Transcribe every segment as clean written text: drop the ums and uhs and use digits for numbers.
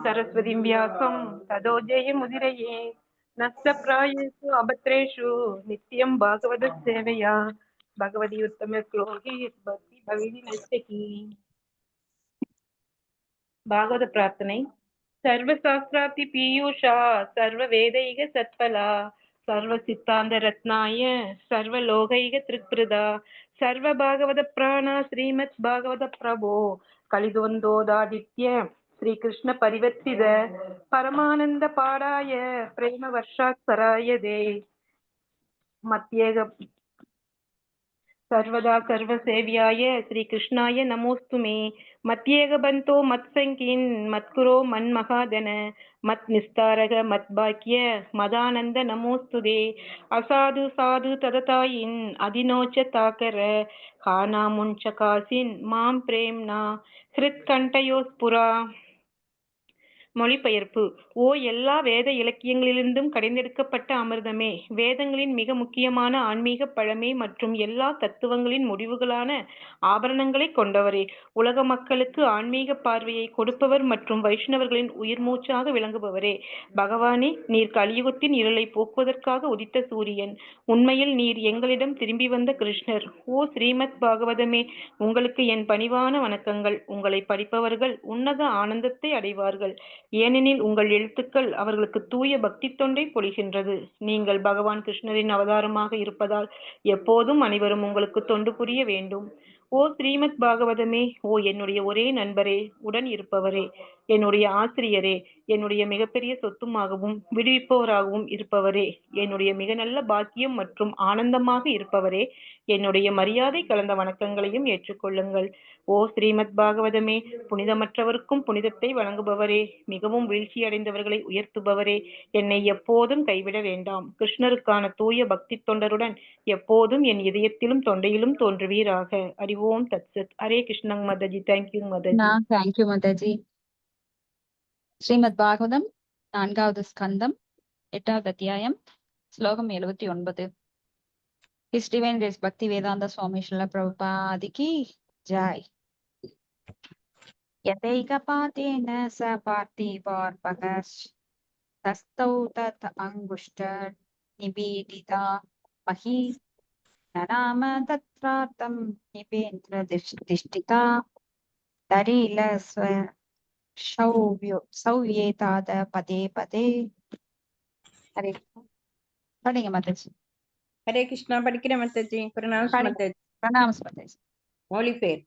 सरस्वतीं व्यासं ततो जयमुदिरये नष्टप्रायेषु अभद्रेषु नित्यं भागवतसेवया भगवती उत्तमश्लोकी भक्ति भगिनी नष्टकी भागवत प्रार्थனை. सर्वशास्त्रार्ति पीयूषा सर्ववेदैक सत्फला सर्वसिद्धान्त रत्नाय सर्वलोकैक त्रिकृदा सर्वभागवत प्राणा श्रीमद् भागवत प्रभो कलिद्वन्द्वोदादित्य श्रीकृष्ण परिवर्तित परमानंद पाडाय प्रेम वर्षात्सराय दे मत्येग सर्वदा सर्वसेव्याय श्रीकृष्णाय नमोऽस्तु मे मत्येकबन्तो मत्सङ्कीन् मत्कुरो मन्महादन मत्निस्तारक मद्भाग्य मदानन्द नमोऽस्तु ते असाधु साधु तदतायिन् अधिनोच ताकर हानामुञ्चकासिन् मां प्रेम्णा ஹிருத்கண்டயோஸ்புரா. மொழிபெயர்ப்பு. ஓ எல்லா வேத இலக்கியங்களிலிருந்தும் கடைந்தெடுக்கப்பட்ட அமிர்தமே, வேதங்களின் மிக முக்கியமான ஆன்மீக பழமை மற்றும் எல்லா தத்துவங்களின் முடிவுகளான ஆபரணங்களை கொண்டவரே, உலக மக்களுக்கு ஆன்மீக பார்வையை கொடுப்பவர் மற்றும் வைஷ்ணவர்களின் உயிர் மூச்சாக விளங்குபவரே, பகவானே, நீர் கலியுகத்தின் இருளை போக்குவதற்காக உதித்த சூரியன். உண்மையில் நீர் எங்களிடம் திரும்பி வந்த கிருஷ்ணர். ஓ ஸ்ரீமத் பாகவதமே, உங்களுக்கு என் பணிவான வணக்கங்கள். உங்களை படிப்பவர்கள் உன்னத ஆனந்தத்தை அடைவார்கள், ஏனெனில் உங்கள் எழுத்துக்கள் அவர்களுக்கு தூய பக்தி தொண்டை பொழிகின்றது. நீங்கள் பகவான் கிருஷ்ணரின் அவதாரமாக இருப்பதால் எப்போதும் அனைவரும் உங்களுக்கு தொண்டு புரிய வேண்டும். ஓ ஸ்ரீமத் பாகவதமே, ஓ என்னுடைய ஒரே நண்பரே, உடன் இருப்பவரே, என்னுடைய ஆசிரியரே, என்னுடைய மிகப்பெரிய சொத்துமாகவும் விடுவிப்பவராகவும் இருப்பவரே, என்னுடைய மிக நல்ல பாக்கியம் மற்றும் ஆனந்தமாக இருப்பவரே, என்னுடைய மரியாதை கலந்த வணக்கங்களையும் ஏற்றுக்கொள்ளுங்கள். ஓ ஸ்ரீமத் பாகவதமே, புனிதமற்றவருக்கும் புனிதத்தை வழங்குபவரே, மிகவும் வீழ்ச்சி அடைந்தவர்களை உயர்த்துபவரே, என்னை எப்போதும் கைவிட வேண்டாம். கிருஷ்ணருக்கான தூய பக்தி தொண்டருடன் எப்போதும் என் இதயத்திலும் தொண்டையிலும் தோன்றுவீராக. அறிவோம் தத்சத். ஹரே கிருஷ்ணங் மாதாஜி. தேங்க்யூ மாதாஜி. தேங்க்யூ மாதாஜி. ஸ்ரீமத் பாகவதம் 4வது ஸ்கந்தம் 8வது அத்தியாயம் ஸ்லோகம் 79. His Divine Grace Bhakti Vedanta Swami Srila Prabhupada ki jai. Yataikapatena sa parthivarpakas tastau tat angushta nibedita mahi nanama tatratam nibendra dishtita tarila சௌவ்யேதாத பதே பதே. ஹரே படிங்க மாதாஜி. ஹரே கிருஷ்ணா. படிக்கிற மாதாஜி. பிரணாமஸ் மாதாஜி. மொழிபெயர்.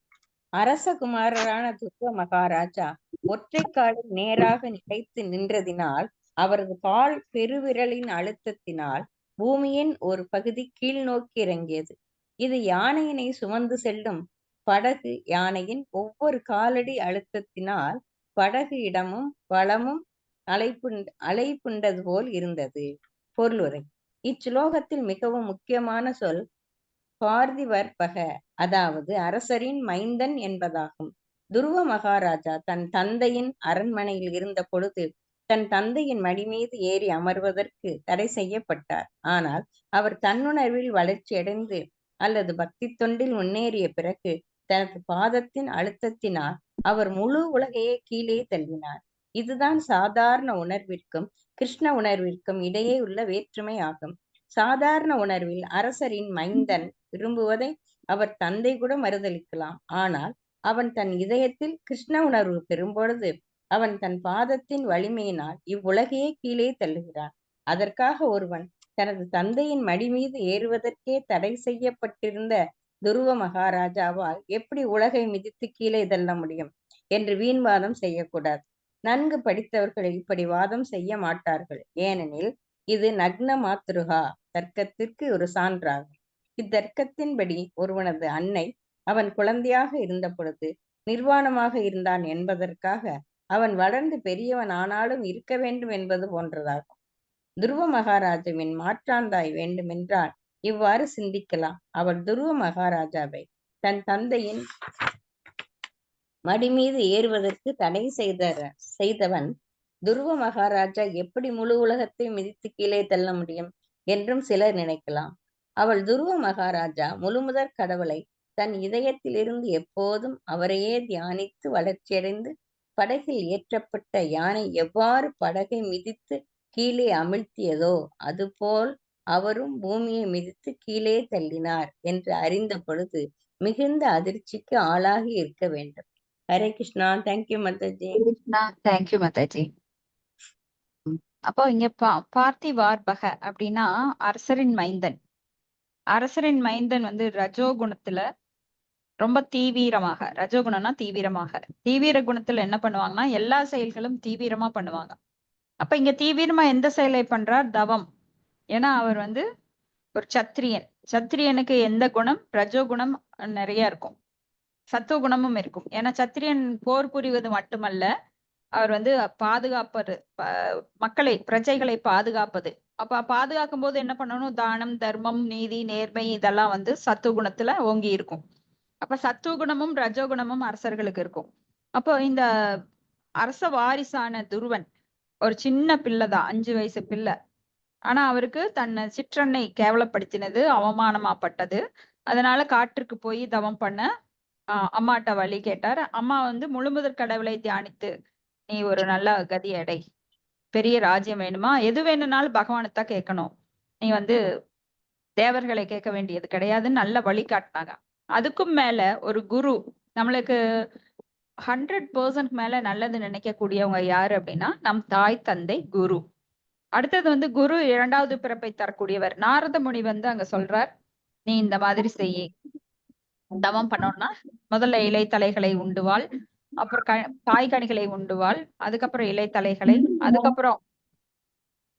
அரசகுமாரரான துருவ மகாராஜா ஒற்றைக்காலில் நேராக நிலைத்து நின்றதினால் அவரது கால் பெருவிரலின் அழுத்தத்தினால் பூமியின் ஒரு பகுதி கீழ் நோக்கி இறங்கியது. இது யானையினை சுமந்து செல்லும் படகு யானையின் ஒவ்வொரு காலடி அழுத்தத்தினால் படகு இடமும் வளமும் அலைப்புண்டது போல் இருந்தது. பொருளுரை. இச்சுலோகத்தில் மிகவும் முக்கியமான சொல் பார்திவர்பக, அதாவது அரசரின் மைந்தன் என்பதாகும். துருவ மகாராஜா தன் தந்தையின் அரண்மனையில் இருந்த பொழுது தன் தந்தையின் மடி மீது ஏறி அமர்வதற்கு தடை செய்யப்பட்டார். ஆனால் அவர் தன்னுணர்வில் வளர்ச்சியடைந்து அல்லது பக்தி தொண்டில் முன்னேறிய பிறகு தனது பாதத்தின் அழுத்தத்தினால் அவர் முழு உலகையே கீழே தள்ளினார். இதுதான் சாதாரண உணர்விற்கும் கிருஷ்ண உணர்விற்கும் இடையே உள்ள வேற்றுமை ஆகும். சாதாரண உணர்வில் அரசரின் மைந்தன் விரும்புவதை அவர் தந்தை கூட மறுதளிக்கலாம். ஆனால் அவன் தன் இதயத்தில் கிருஷ்ண உணர்வு பெறும்பொழுது அவன் தன் பாதத்தின் வலிமையினால் இவ்வுலகையே கீழே தள்ளுகிறான். அதற்காக ஒருவன் தனது தந்தையின் மடி மீது ஏறுவதற்கே தடை செய்யப்பட்டிருந்த துருவ மகாராஜாவால் எப்படி உலகை மிதித்து கீழே தள்ள முடியும் என்று வீண்வாதம் செய்யக்கூடாது. நன்கு படித்தவர்கள் இப்படி வாதம் செய்ய மாட்டார்கள். ஏனெனில் இது நக்ன மாத்ருகா தர்க்கத்திற்கு ஒரு சான்றாகும். இத்தர்க்கத்தின்படி ஒருவனது அன்னை அவன் குழந்தையாக இருந்த பொழுது நிர்வாணமாக இருந்தான் என்பதற்காக அவன் வளர்ந்து பெரியவன் ஆனாலும் இருக்க வேண்டும் என்பது போன்றதாகும். துருவ மகாராஜாவின் மாற்றாந்தாய் வேண்டுமென்றால் இவ்வாறு சிந்திக்கலாம். அவள் துருவ மகாராஜாவை தன் தந்தையின் மடி மீது ஏறுவதற்கு தடை செய்தவன் துருவ மகாராஜா எப்படி முழு உலகத்தை மிதித்து கீழே தள்ள முடியும் என்றும் சிலர் நினைக்கலாம். அவள் துருவ மகாராஜா முழுமுதற் கடவுளை தன் இதயத்திலிருந்து எப்போதும் அவரையே தியானித்து வளர்ச்சியடைந்து படகில் ஏற்றப்பட்ட யானை எவ்வாறு படகை மிதித்து கீழே அமிழ்த்தியதோ அதுபோல் அவரும் பூமியை மிதித்து கீழே தள்ளினார் என்று அறிந்த பொழுது மிகுந்த அதிர்ச்சிக்கு ஆளாகி இருக்க வேண்டும். ஹரே கிருஷ்ணா. தேங்க்யூ மாதாஜி. தேங்க்யூ மாதாஜி. அப்போ இங்க பார்த்திவார்பக அப்படின்னா அரசரின் மைந்தன். அரசரின் மைந்தன் வந்து ரஜோகுணத்துல ரொம்ப தீவிரமாக, ரஜோகுணம்னா தீவிரமாக, தீவிர குணத்துல என்ன பண்ணுவாங்கன்னா எல்லா செயல்களும் தீவிரமா பண்ணுவாங்க. அப்ப இங்க தீவிரமா எந்த செயலை பண்றார்? தவம். ஏன்னா அவர் வந்து ஒரு சத்திரியன். சத்திரியனுக்கு எந்த குணம்? ரஜோகுணம் நிறைய இருக்கும், சத்துவ குணமும் இருக்கும். ஏன்னா சத்திரியன் போர் புரிவது மட்டுமல்ல, அவர் வந்து பாதுகாப்பது, மக்களை, பிரஜைகளை பாதுகாப்பது. அப்ப பாதுகாக்கும் போது என்ன பண்ணணும்? தானம், தர்மம், நீதி, நேர்மை இதெல்லாம் வந்து சத்துவ குணத்துல ஓங்கி இருக்கும். அப்ப சத்துவ குணமும் ரஜோகுணமும் அரசர்களுக்கு இருக்கும். அப்போ இந்த அரச வாரிசான துருவன் ஒரு சின்ன பிள்ளைதான், 5 வயசு பிள்ளை. ஆனா அவருக்கு தன்னை சிற்றன்னை கேவலப்படுத்தினது, அவமானமாப்பட்டது. அதனால காற்றுக்கு போய் தவம் பண்ண அம்மாட்ட வழி கேட்டார். அம்மா வந்து முழுமுதற் கடவுளை தியானித்து நீ ஒரு நல்ல கதி அடை, பெரிய ராஜ்யம் வேணுமா, எது வேணும்னாலும் பகவானைத்தான் கேட்கணும், நீ வந்து தேவர்களை கேட்க வேண்டியது கிடையாதுன்னு நல்ல வழி காட்டினாங்க. அதுக்கும் மேல ஒரு குரு, நம்மளுக்கு 100% மேல நல்லது நினைக்கக்கூடியவங்க யாரு அப்படின்னா நம் தாய் தந்தை குரு. அடுத்தது வந்து குரு 2வது பிறப்பை தரக்கூடியவர். நாரத முனி வந்து அங்க சொல்றார், நீ இந்த மாதிரி செய்ய, தவம் பண்ணோம்னா முதல்ல இலைத்தலைகளை உண்டுவாள், அப்புறம் காய்கனிகளை உண்டுவாள், அதுக்கப்புறம் இலைத்தலைகளை, அதுக்கப்புறம்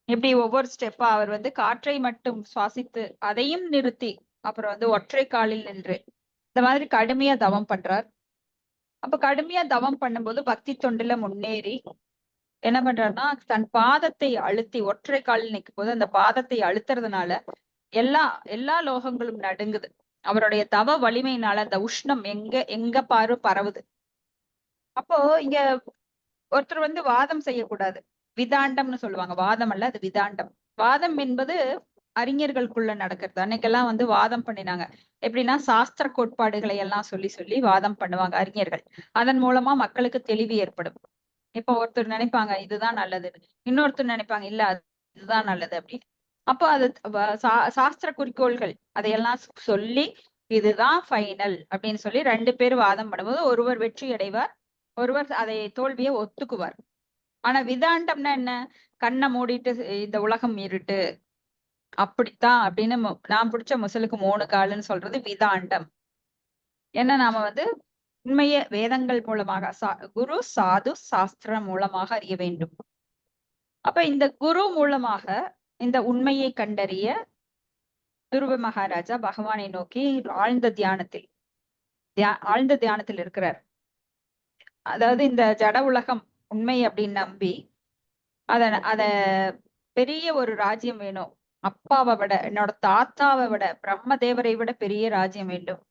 இப்படி ஒவ்வொரு ஸ்டெப்பா அவர் வந்து காற்றை மட்டும் சுவாசித்து அதையும் நிறுத்தி அப்புறம் வந்து ஒற்றை காலில் நின்று இந்த மாதிரி கடுமையா தவம் பண்றார். அப்ப கடுமையா தவம் பண்ணும்போது பக்தி தொண்டுல முன்னேறி என்ன பண்றாருன்னா தன் பாதத்தை அழுத்தி ஒற்றை காலில் நிற்கும் போது அந்த பாதத்தை அழுத்துறதுனால எல்லா லோகங்களும் நடுங்குது. அவருடைய தவ வலிமையினால அந்த உஷ்ணம் எங்க பாரு பரவுது. அப்போ இங்க ஒருத்தர் வந்து வாதம் செய்யக்கூடாது, விதாண்டம்னு சொல்லுவாங்க. வாதம் அல்ல, அது விதாண்டம். வாதம் என்பது அறிஞர்களுக்குள்ள நடக்கிறது. அன்னைக்கெல்லாம் வந்து வாதம் பண்ணினாங்க. எப்படின்னா சாஸ்திர கோட்பாடுகளை எல்லாம் சொல்லி சொல்லி வாதம் பண்ணுவாங்க அறிஞர்கள். அதன் மூலமா மக்களுக்கு தெளிவு ஏற்படும். இப்ப ஒருத்தர் நினைப்பாங்க இதுதான் நல்லது, இன்னொருத்தர் நினைப்பாங்க இல்ல இதுதான் நல்லது அப்படின்னு. அப்போ அது சாஸ்திர குறிக்கோள்கள் அதையெல்லாம் சொல்லி இதுதான் ஃபைனல் அப்படின்னு சொல்லி 2 பேர் வாதம் பண்ணும்போது ஒருவர் வெற்றி அடைவார், ஒருவர் அதை தோல்வியை ஒத்துக்குவார். ஆனா விதாண்டம்னா என்ன? கண்ணை மூடிட்டு இந்த உலகம் இருட்டு அப்படித்தான் அப்படின்னு நான் பிடிச்ச முசலுக்கு 3 காலுன்னு சொல்றது விதாண்டம். ஏன்னா நாம வந்து உண்மைய வேதங்கள் மூலமாக குரு சாது சாஸ்திரம் மூலமாக அறிய வேண்டும். அப்ப இந்த குரு மூலமாக இந்த உண்மையை கண்டறிய துருவ மகாராஜா பகவானை நோக்கி ஆழ்ந்த தியானத்தில் இருக்கிறார். அதாவது இந்த ஜட உலகம் உண்மை அப்படின்னு நம்பி அத பெரிய ஒரு ராஜ்யம் வேணும், அப்பாவை விட, என்னோட தாத்தாவை விட, பிரம்ம தேவரை விட பெரிய ராஜ்யம் வேண்டும்.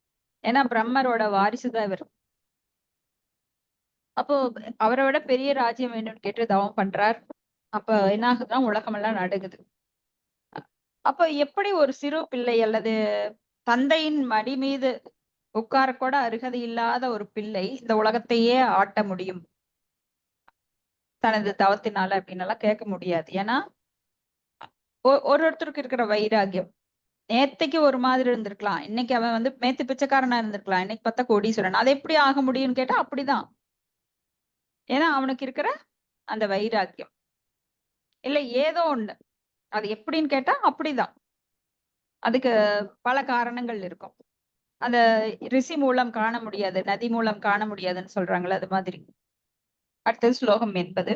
ஏன்னா பிரம்மரோட வாரிசுதான் இவர். அப்போ அவரை விட பெரிய ராஜ்யம் வேணும்னு கேட்டு தவம் பண்றார். அப்ப என்ன ஆகுதுன்னா உலகமெல்லாம் நடுங்குது. அப்ப எப்படி ஒரு சிறு பிள்ளை அல்லது தந்தையின் மடி மீது உட்கார கூட அருகதை இல்லாத ஒரு பிள்ளை இந்த உலகத்தையே ஆட்ட முடியும் தனது தவத்தினால அப்படின்னு எல்லாம் கேட்க முடியாது. ஏன்னா ஒருத்தருக்கு இருக்கிற வைராகியம், நேத்தைக்கு ஒரு மாதிரி இருந்திருக்கலாம், இன்னைக்கு அவன் வந்து மேத்து பிச்சைக்காரனா இருந்திருக்கலாம், இன்னைக்கு பார்த்தா கோடீஸ்வரன். அது எப்படி ஆக முடியும்னு கேட்டா அப்படிதான். ஏன்னா அவனுக்கு இருக்கிற அந்த வைராக்கியம் இல்ல ஏதோ ஒண்ணு, அது எப்படின்னு கேட்டா அப்படிதான். அதுக்கு பல காரணங்கள் இருக்கும். அந்த ரிஷி மூலம் காண முடியாது, நதி மூலம் காண முடியாதுன்னு சொல்றாங்களே அது மாதிரி. அடுத்தது ஸ்லோகம் 80.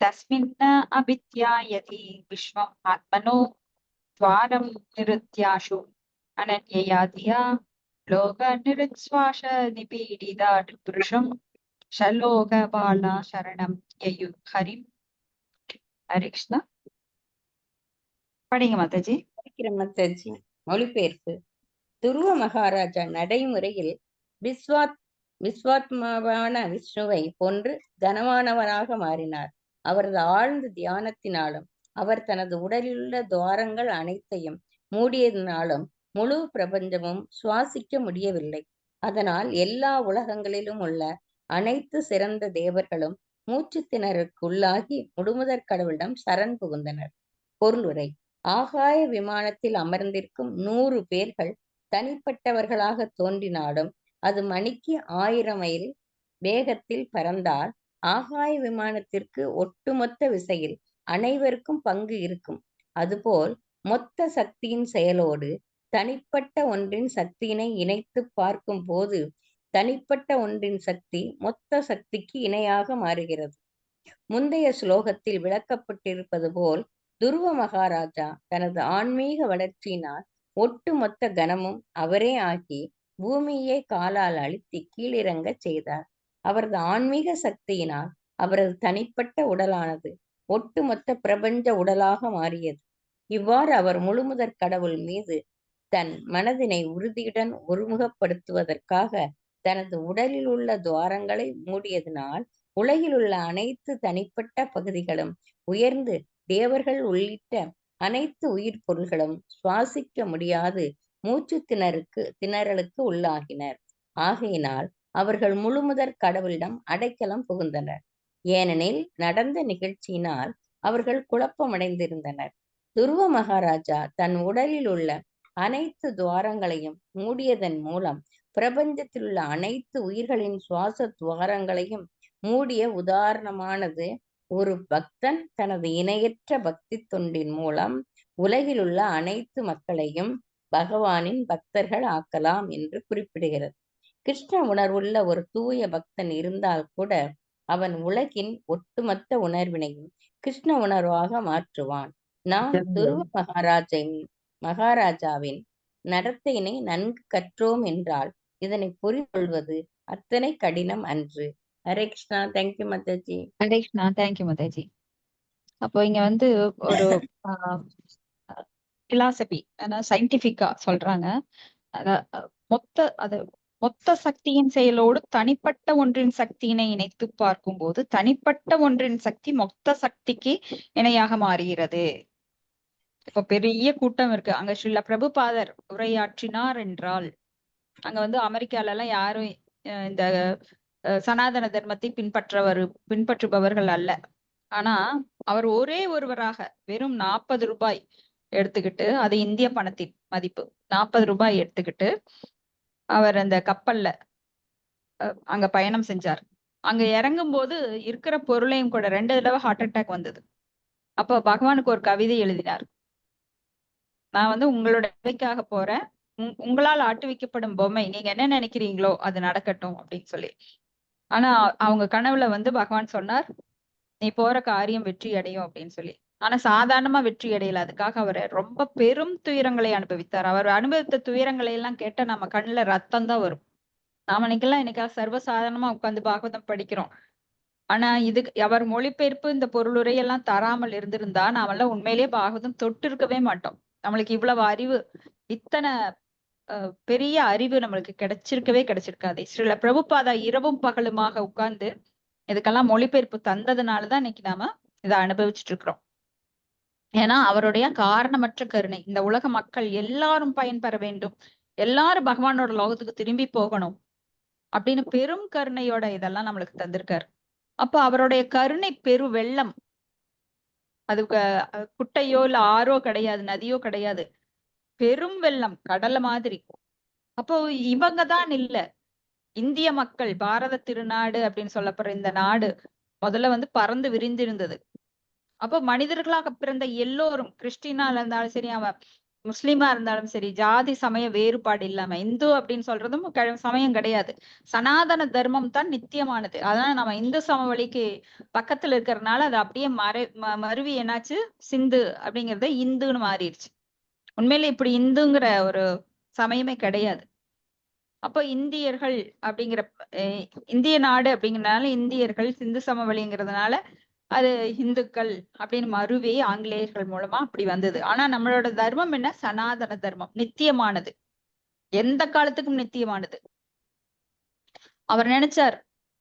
தஸ்மின் அபித்யாயதி விஸ்வம் ஆத்மனோ துவாரம் நிருத்யாஷு அனன்யயாதியா லோக நிருத்ஸ்வாச நிபீடிதா புருஷம் ஷலோக பாலா சரணம் யயு ஹரிம். ஹரே கிருஷ்ணா. படிங்க மாதாஜி. மாதாஜி. மொழிபெயர்ப்பு. துருவ மகாராஜா நடைமுறையில் விஸ்வாத்மாவான விஷ்ணுவை போன்று கனமானவனாக மாறினார். அவரது ஆழ்ந்த தியானத்தினாலும் அவர் தனது உடலிலுள்ள துவாரங்கள் அனைத்தையும் மூடியதினாலும் முழு பிரபஞ்சமும் சுவாசிக்க முடியவில்லை. அதனால் எல்லா உலகங்களிலும் உள்ள அனைத்து சிறந்த தேவர்களும் மூச்சு திணறலுக்குள்ளாகி முழுமுதற் கடவுளிடம் சரண் புகுந்தனர். பொருளுரை: ஆகாய விமானத்தில் அமர்ந்திருக்கும் 100 பேர்கள் தனிப்பட்டவர்களாக தோன்றினாலும் அது மணிக்கு 1000 மைல் வேகத்தில் பறந்தால் ஆகாய விமானத்திற்கு ஒட்டுமொத்த விசையில் அனைவருக்கும் பங்கு இருக்கும். அதுபோல் மொத்த சக்தியின் செயலோடு தனிப்பட்ட ஒன்றின் சக்தியினை இணைத்து பார்க்கும் போது தனிப்பட்ட ஒன்றின் சக்தி மொத்த சக்திக்கு இணையாக மாறுகிறது. முந்தைய ஸ்லோகத்தில் விளக்கப்பட்டிருப்பது போல் துருவ மகாராஜா தனது ஆன்மீக வளர்ச்சியினால் ஒட்டுமொத்த கனமும் அவரே ஆக்கி பூமியை காலால் அழுத்தி கீழிறங்கச் செய்தார். அவரது ஆன்மீக சக்தியினால் அவரது தனிப்பட்ட உடலானது ஒட்டுமொத்த பிரபஞ்ச உடலாக மாறியது. இவ்வாறு அவர் முழுமுதற் கடவுள் மீது தன் மனதினை உறுதியுடன் ஒருமுகப்படுத்துவதற்காக தனது உடலில் உள்ள துவாரங்களை மூடியதனால் உலகில் உள்ள அனைத்து தனிப்பட்ட பகுதிகளும் உயர்ந்து தேவர்கள் உள்ளிட்ட அனைத்து உயிர் பொருள்களும் சுவாசிக்க முடியாது மூச்சு திணறலுக்கு உள்ளாகினர். ஆகையினால் அவர்கள் முழுமுதற் கடவுளிடம் அடைக்கலம் புகுந்தனர். ஏனெனில் நடந்த நிகழ்ச்சியினால் அவர்கள் குழப்பமடைந்திருந்தனர். துருவ மகாராஜா தன் உடலில் உள்ள அனைத்து துவாரங்களையும் மூடியதன் மூலம் பிரபஞ்சத்தில் உள்ள அனைத்து உயிர்களின் சுவாச துவாரங்களையும் மூடிய உதாரணமானது ஒரு பக்தன் தனது இணையற்ற பக்தி தொண்டின் மூலம் உலகில் உள்ள அனைத்து மக்களையும் பகவானின் பக்தர்கள் ஆக்கலாம் என்று குறிப்பிடுகிறது. கிருஷ்ண உணர்வுள்ள ஒரு தூய பக்தன் இருந்தால் கூட அவன் உலகின் ஒட்டுமொத்த உணர்வினையும் கிருஷ்ண உணர்வாக மாற்றுவான். நாம் துருவ மகாராஜாவின் நடத்தையினை நன்கு கற்றோம் என்றால் இதனை புரிந்து கொள்வது அத்தனை கடினம் அன்று. ஹரே கிருஷ்ணா. தேங்க்யூ மாதாஜி. ஹரே கிருஷ்ணா. தேங்க்யூ மாதாஜி. அப்போ இங்க வந்து ஒரு பிலாசபி சயின்டிபிக்கா சொல்றாங்க. மொத்த சக்தியின் செயலோடு தனிப்பட்ட ஒன்றின் சக்தியினை இணைத்து பார்க்கும்போது தனிப்பட்ட ஒன்றின் சக்தி மொத்த சக்திக்கு இணையாக மாறுகிறது. இப்ப பெரிய கூட்டம் இருக்கு, அங்க ஸ்ரீல பிரபுபாதர் உரையாற்றினார் என்றால் அங்க வந்து அமெரிக்கால எல்லாம் யாரும் இந்த சனாதன தர்மத்தை பின்பற்றுபவர்கள் அல்ல. ஆனா அவர் ஒரே ஒருவராக வெறும் 40 ரூபாய் எடுத்துக்கிட்டு, அது இந்திய பணத்தின் மதிப்பு 40 ரூபாய் எடுத்துக்கிட்டு அவர் அந்த கப்பல்ல அங்க பயணம் செஞ்சார். அங்க இறங்கும் போது இருக்கிற பொருளையும் கூட 2 தடவை ஹார்ட் அட்டாக் வந்தது. அப்ப பகவானுக்கு ஒரு கவிதை எழுதினார். நான் வந்து உங்களோட வேலைக்காக போறேன், உங்களால் ஆட்டுவிக்கப்படும் பொம்மை நீங்க என்ன நினைக்கிறீங்களோ அது நடக்கட்டும் அப்படின்னு சொல்லி. ஆனா அவங்க கனவுல வந்து பகவான் சொன்னார், நீ போற காரியம் வெற்றி அடையும் அப்படின்னு சொல்லி. ஆனா சாதாரணமா வெற்றி அடையல. அதுக்காக அவர் ரொம்ப பெரும் துயரங்களை அனுபவித்தார். அவர் அனுபவித்த துயரங்களை எல்லாம் கேட்ட நம்ம கண்ணுல ரத்தம் தான் வரும். நாம இன்னைக்கெல்லாம் சர்வசாதாரணமா உட்கார்ந்து பாகவதம் படிக்கிறோம். ஆனா அவர் மொழிபெயர்ப்பு இந்த பொருளுரை எல்லாம் தராமல் இருந்திருந்தா நாமெல்லாம் உண்மையிலேயே பாகவதம் தொட்டு இருக்கவே மாட்டோம். நம்மளுக்கு இவ்வளவு அறிவு, இத்தனை பெரிய அறிவு நம்மளுக்கு கிடைச்சிருக்காது. ஸ்ரீல பிரபுபாதா இரவும் பகலுமாக உட்கார்ந்து இதுக்கெல்லாம் மொழிபெயர்ப்பு தந்ததுனாலதான் இன்னைக்கு நாம இதை அனுபவிச்சுட்டு இருக்கிறோம். ஏன்னா அவருடைய காரணமற்ற கருணை, இந்த உலக மக்கள் எல்லாரும் பயன்பெற வேண்டும், எல்லாரும் பகவானோட லோகத்துக்கு திரும்பி போகணும் அப்படின்னு பெரும் கருணையோட இதெல்லாம் நம்மளுக்கு தந்திருக்காரு. அப்ப அவருடைய கருணை பெரு வெள்ளம், அது குட்டையோ இல்ல ஆறோ கிடையாது, நதியோ கிடையாது, பெரும் வெள்ளம், கடல மாதிரி. அப்போ இவங்கதான் இல்ல, இந்திய மக்கள், பாரத திருநாடு அப்படின்னு சொல்லப்படுற இந்த நாடு முதல்ல வந்து பறந்து விரிந்திருந்தது. அப்போ மனிதர்களாக பிறந்த எல்லோரும், கிறிஸ்டினா இருந்தாலும் சரி, அவன் முஸ்லிமா இருந்தாலும் சரி, ஜாதி சமய வேறுபாடு இல்லாம, இந்து அப்படின்னு சொல்றதும் சமயம் கிடையாது, சனாதன தர்மம் தான் நித்தியமானது. அதனால நம்ம இந்து சமவெளிக்கு பக்கத்துல இருக்கிறதுனால அது அப்படியே மருவி என்னாச்சு, சிந்து அப்படிங்கறத இந்துன்னு மாறிடுச்சு. உண்மையில இப்படி இந்துங்கிற ஒரு சமயமே கிடையாது. அப்போ இந்தியர்கள் அப்படிங்கிற இந்திய நாடு அப்படிங்கிறதுனால இந்தியர்கள், சிந்து சமவெளிங்கிறதுனால அது இந்துக்கள் அப்படின்னு மருவி ஆங்கிலேயர்கள் மூலமா அப்படி வந்தது. ஆனா நம்மளோட தர்மம் என்ன, சனாதன தர்மம், நித்தியமானது, எந்த காலத்துக்கும் நித்தியமானது. அவர் நினைச்சார்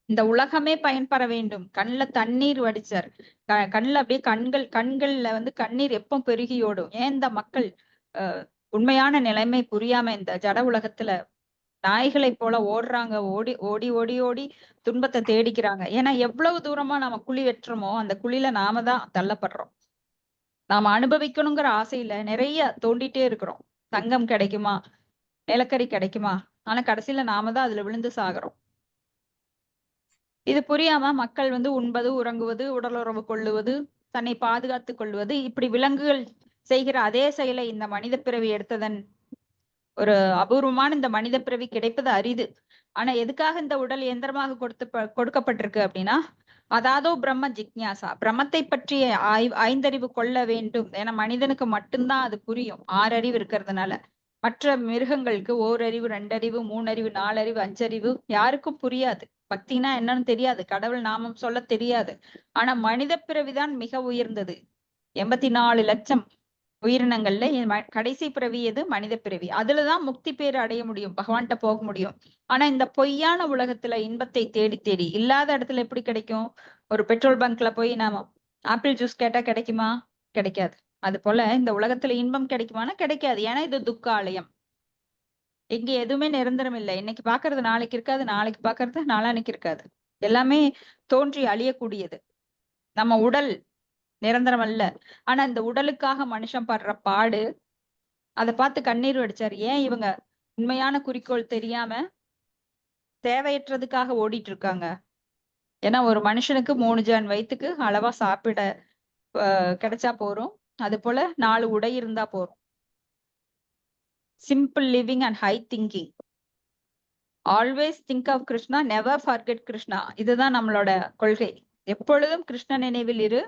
இந்த உலகமே பயன்பெற வேண்டும், கண்ணுல தண்ணீர் வடிச்சார். கண்ணுல அப்படியே கண்கள்ல வந்து கண்ணீர் எப்போ பெருகியோடும். ஏன் இந்த மக்கள் உண்மையான நிலைமை புரியாம இந்த ஜட உலகத்துல நாய்களை போல ஓடுறாங்க. ஓடி ஓடி ஓடி ஓடி துன்பத்தை தேடிக்கிறாங்க. ஏன்னா எவ்வளவு தூரமா நாம குழி வெட்டுறோமோ அந்த குழியில நாம தான் தள்ளப்படுறோம். நாம அனுபவிக்கணுங்கிற ஆசையில நிறைய தோண்டிட்டே இருக்கிறோம். தங்கம் கிடைக்குமா, நிலக்கரி கிடைக்குமா, ஆனா கடைசியில நாம தான் அதுல விழுந்து சாகுறோம். இது புரியாம மக்கள் உண்பது, உறங்குவது, உடலுறவு கொள்ளுவது, தன்னை பாதுகாத்துக் கொள்வது, இப்படி விலங்குகள் செய்கிற அதே செயலை இந்த மனித பிறவி எடுத்ததன் ஒரு அபூர்வமான இந்த மனித பிறவி கிடைப்பது அரிது. ஆனா எதுக்காக இந்த உடல் இயந்திரமாக கொடுக்கப்பட்டிருக்கு அப்படின்னா, அதாதோ பிரம்ம ஜிக்ஞாசா, பிரம்மத்தை பற்றிய ஐந்தறிவு கொள்ள வேண்டும். ஏன்னா மனிதனுக்கு மட்டும்தான் அது புரியும், 6 அறிவு இருக்கிறதுனால. மற்ற மிருகங்களுக்கு ஓரறிவு, 2 அறிவு, 3 அறிவு, 4 அறிவு, 5 அறிவு, யாருக்கும் புரியாது. பக்தினா என்னன்னு தெரியாது, கடவுள் நாமம் சொல்ல தெரியாது. ஆனா மனித பிறவிதான் மிக உயர்ந்தது. 84 லட்சம் உயிரினங்கள்ல கடைசி பிறவி எது? மனித பிறவி. அதுலதான் முக்தி பேரு அடைய முடியும், பகவான்கிட்ட போக முடியும். ஆனா இந்த பொய்யான உலகத்துல இன்பத்தை தேடி தேடி இல்லாத இடத்துல எப்படி கிடைக்கும்? ஒரு பெட்ரோல் பங்க்ல போய் நாம ஆப்பிள் ஜூஸ் கேட்டா கிடைக்குமா? கிடைக்காது. அது போல இந்த உலகத்துல இன்பம் கிடைக்குமானா கிடைக்காது. ஏன்னா இது துக்க ஆலயம். இங்க எதுவுமே நிரந்தரம் இல்லை. இன்னைக்கு பாக்குறது நாளைக்கு இருக்காது, நாளைக்கு பாக்குறது நாளான்னைக்கு இருக்காது. எல்லாமே தோன்றி அழியக்கூடியது. நம்ம உடல் நிரந்தரம் அல்ல. ஆனா இந்த உடலுக்காக மனுஷன் படுற பாடு, அதை பார்த்து கண்ணீர் வடிச்சாரு. ஏன் இவங்க உண்மையான குறிக்கோள் தெரியாம தேவையற்றதுக்காக ஓடிட்டு இருக்காங்க? ஏன்னா ஒரு மனுஷனுக்கு 3 ஜான் வயிற்றுக்கு அளவா சாப்பிட கிடைச்சா போறோம். அது போல 4 உடை இருந்தா போறோம். Simple living and high thinking. Always think of Krishna, never forget Krishna. இதுதான் நம்மளோட கொள்கை. எப்பொழுதும் கிருஷ்ண நினைவில் இரு,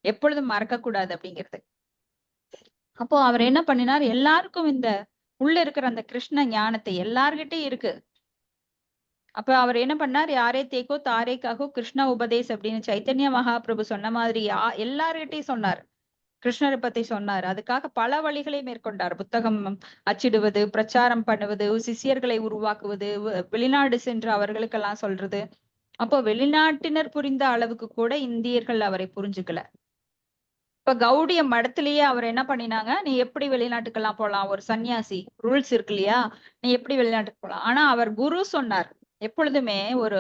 எப்பொழுதும் மறக்க கூடாது அப்படிங்கிறது. அப்போ அவர் என்ன பண்ணினார்? எல்லாருக்கும் இந்த உள்ள இருக்கிற அந்த கிருஷ்ண ஞானத்தை எல்லார்கிட்டையும் இருக்கு. அப்ப அவர் என்ன பண்ணார்? யாரே தேக்கோ தாரே காகோ கிருஷ்ண உபதேஸ் அப்படின்னு சைத்தன்ய மகாபிரபு சொன்ன மாதிரி எல்லார்கிட்டையும் சொன்னார். கிருஷ்ணரை பத்தி சொன்னார். அதுக்காக பல வழிகளை மேற்கொண்டார். புத்தகம் அச்சிடுவது, பிரச்சாரம் பண்ணுவது, சிஷ்யர்களை உருவாக்குவது, வெளிநாடு சென்று அவர்களுக்கெல்லாம் சொல்றது. அப்போ வெளிநாட்டினர் புரிந்த அளவுக்கு கூட இந்தியர்கள் அவரை புரிஞ்சுக்கல. இப்ப கௌடிய மடத்திலேயே அவர் என்ன பண்ணினாங்க? நீ எப்படி வெளிநாட்டுக்கெல்லாம் போலாம்? ஒரு சன்னியாசி ரூல்ஸ் இருக்கு இல்லையா? நீ எப்படி வெளிநாட்டுக்கு போலாம்? ஆனா அவர் குரு சொன்னார். எப்பொழுதுமே ஒரு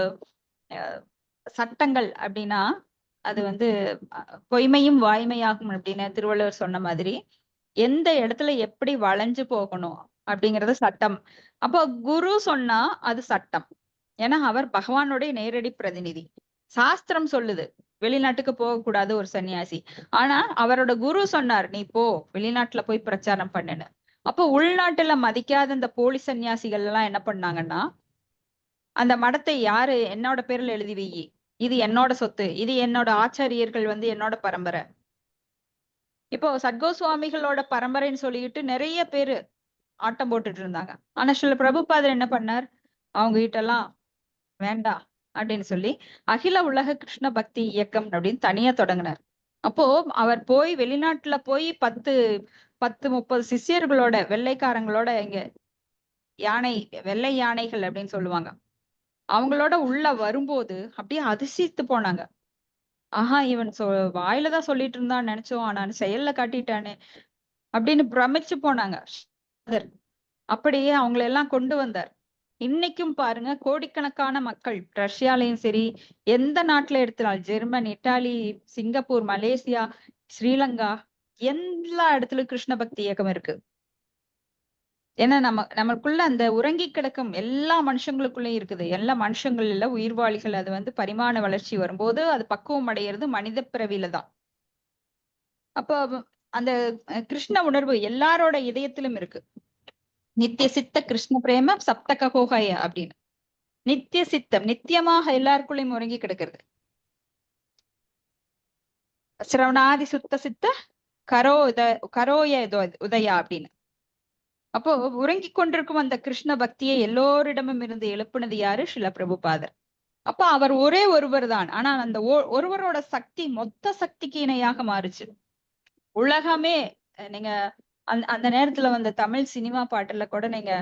சட்டங்கள் அப்படின்னா அது பொய்மையும் வாய்மையாகும் அப்படின்னு திருவள்ளுவர் சொன்ன மாதிரி, எந்த இடத்துல எப்படி வளைஞ்சு போகணும் அப்படிங்கறது சட்டம். அப்போ குரு சொன்னா அது சட்டம். ஏன்னா அவர் பகவானுடைய நேரடி பிரதிநிதி. சாஸ்திரம் சொல்லுது வெளிநாட்டுக்கு போகக்கூடாது ஒரு சன்னியாசி. ஆனா அவரோட குரு சொன்னார், நீ போ, வெளிநாட்டுல போய் பிரச்சாரம் பண்ணுன்னு. அப்போ உள்நாட்டுல மதிக்காத இந்த போலி சன்னியாசிகள் எல்லாம் என்ன பண்ணாங்கன்னா, அந்த மடத்தை யாரு என்னோட பேர்ல எழுதி வை, இது என்னோட சொத்து, இது என்னோட ஆச்சாரியர்கள் என்னோட பரம்பரை. இப்போ சத்கோஸ்வாமிகளோட பரம்பரைன்னு சொல்லிட்டு நிறைய பேரு ஆட்டம் போட்டுட்டு இருந்தாங்க. ஆனா சில பிரபுபாதர் என்ன பண்ணார்? அவங்க கிட்ட எல்லாம் வேண்டாம் அப்படின்னு சொல்லி அகில உலக கிருஷ்ண பக்தி இயக்கம் அப்படின்னு தனியா தொடங்கினார். அப்போ அவர் போய் வெளிநாட்டுல போய் 10-30 சிஷ்யர்களோட, வெள்ளைக்காரங்களோட, இங்க யானை, வெள்ளை யானைகள் அப்படின்னு சொல்லுவாங்க, அவங்களோட உள்ள வரும்போது அப்படியே அதிசயித்து போனாங்க. ஆஹா, இவன் வாயிலதான் சொல்லிட்டு இருந்தான்னு நினைச்சோம், ஆனா செயல்ல காட்டிட்டானே அப்படின்னு பிரமிச்சு போனாங்க. அப்படியே அவங்களை எல்லாம் கொண்டு வந்தார். இன்னைக்கும் பாருங்க, கோடிக்கணக்கான மக்கள் ரஷ்யாலையும் சரி, எந்த நாட்டுல எடுத்தாலும், German, Italy, Singapore, Malaysia, Sri Lanka, எல்லா இடத்துலயும் கிருஷ்ண பக்தி இயக்கம் இருக்கு. ஏன்னா நமக்குள்ள அந்த உறங்கி கிடக்கும் எல்லா மனுஷங்களுக்குள்ளயும் இருக்குது. எல்லா மனுஷங்கள் இல்ல, உயிர்வாளிகள். அது பரிமாண வளர்ச்சி வரும்போது அது பக்குவம் அடைகிறது மனித பிறவியில தான். அப்போ அந்த கிருஷ்ண உணர்வு எல்லாரோட இதயத்திலும் இருக்கு. நித்திய சித்த கிருஷ்ண பிரேம சப்தகோகய அப்படின்னு. நித்திய சித்தம் நித்தியமாக எல்லாருக்குள்ளயும் உறங்கி கிடக்கிறது. சிரவணாதி சுத்த சித்த கரோய உதயா அப்படின்னு. அப்போ உறங்கி கொண்டிருக்கும் அந்த கிருஷ்ண பக்தியை எல்லோரிடமும் இருந்து எழுப்புனது யாரு? ஸ்ரீல பிரபுபாதர். அப்ப அவர் ஒரே ஒருவர் தான். ஆனா அந்த ஒருவரோட சக்தி மொத்த சக்திக்கு இணையாக மாறுச்சு. உலகமே, நீங்க அந்த நேரத்துல தமிழ் சினிமா பாட்டுல கூட நீங்க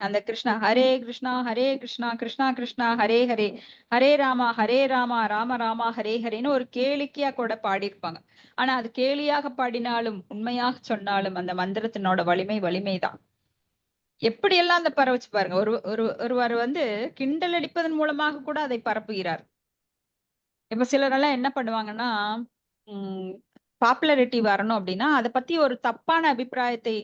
அந்த கிருஷ்ணா ஹரே கிருஷ்ணா ஹரே கிருஷ்ணா கிருஷ்ணா கிருஷ்ணா ஹரே ஹரே ஹரே ராமா ராம ராமா ஹரே ஹரேன்னு ஒரு கேளிக்கையா கூட பாடியிருப்பாங்க. ஆனா அது கேலியாக பாடினாலும் உண்மையாக சொன்னாலும் அந்த மந்திரத்தினோட வலிமைதான். எப்படியெல்லாம் அந்த பரவச்சு பாருங்க. ஒருவர் வந்து கிண்டல் அடிப்பதன் மூலமாக கூட அதை பரப்புகிறார். இப்ப சிலரெல்லாம் என்ன பண்ணுவாங்கன்னா, பாப்புலாரிட்டி வரணும் அப்படின்னா அதை பத்தி ஒரு தப்பான அபிப்பிராயத்தை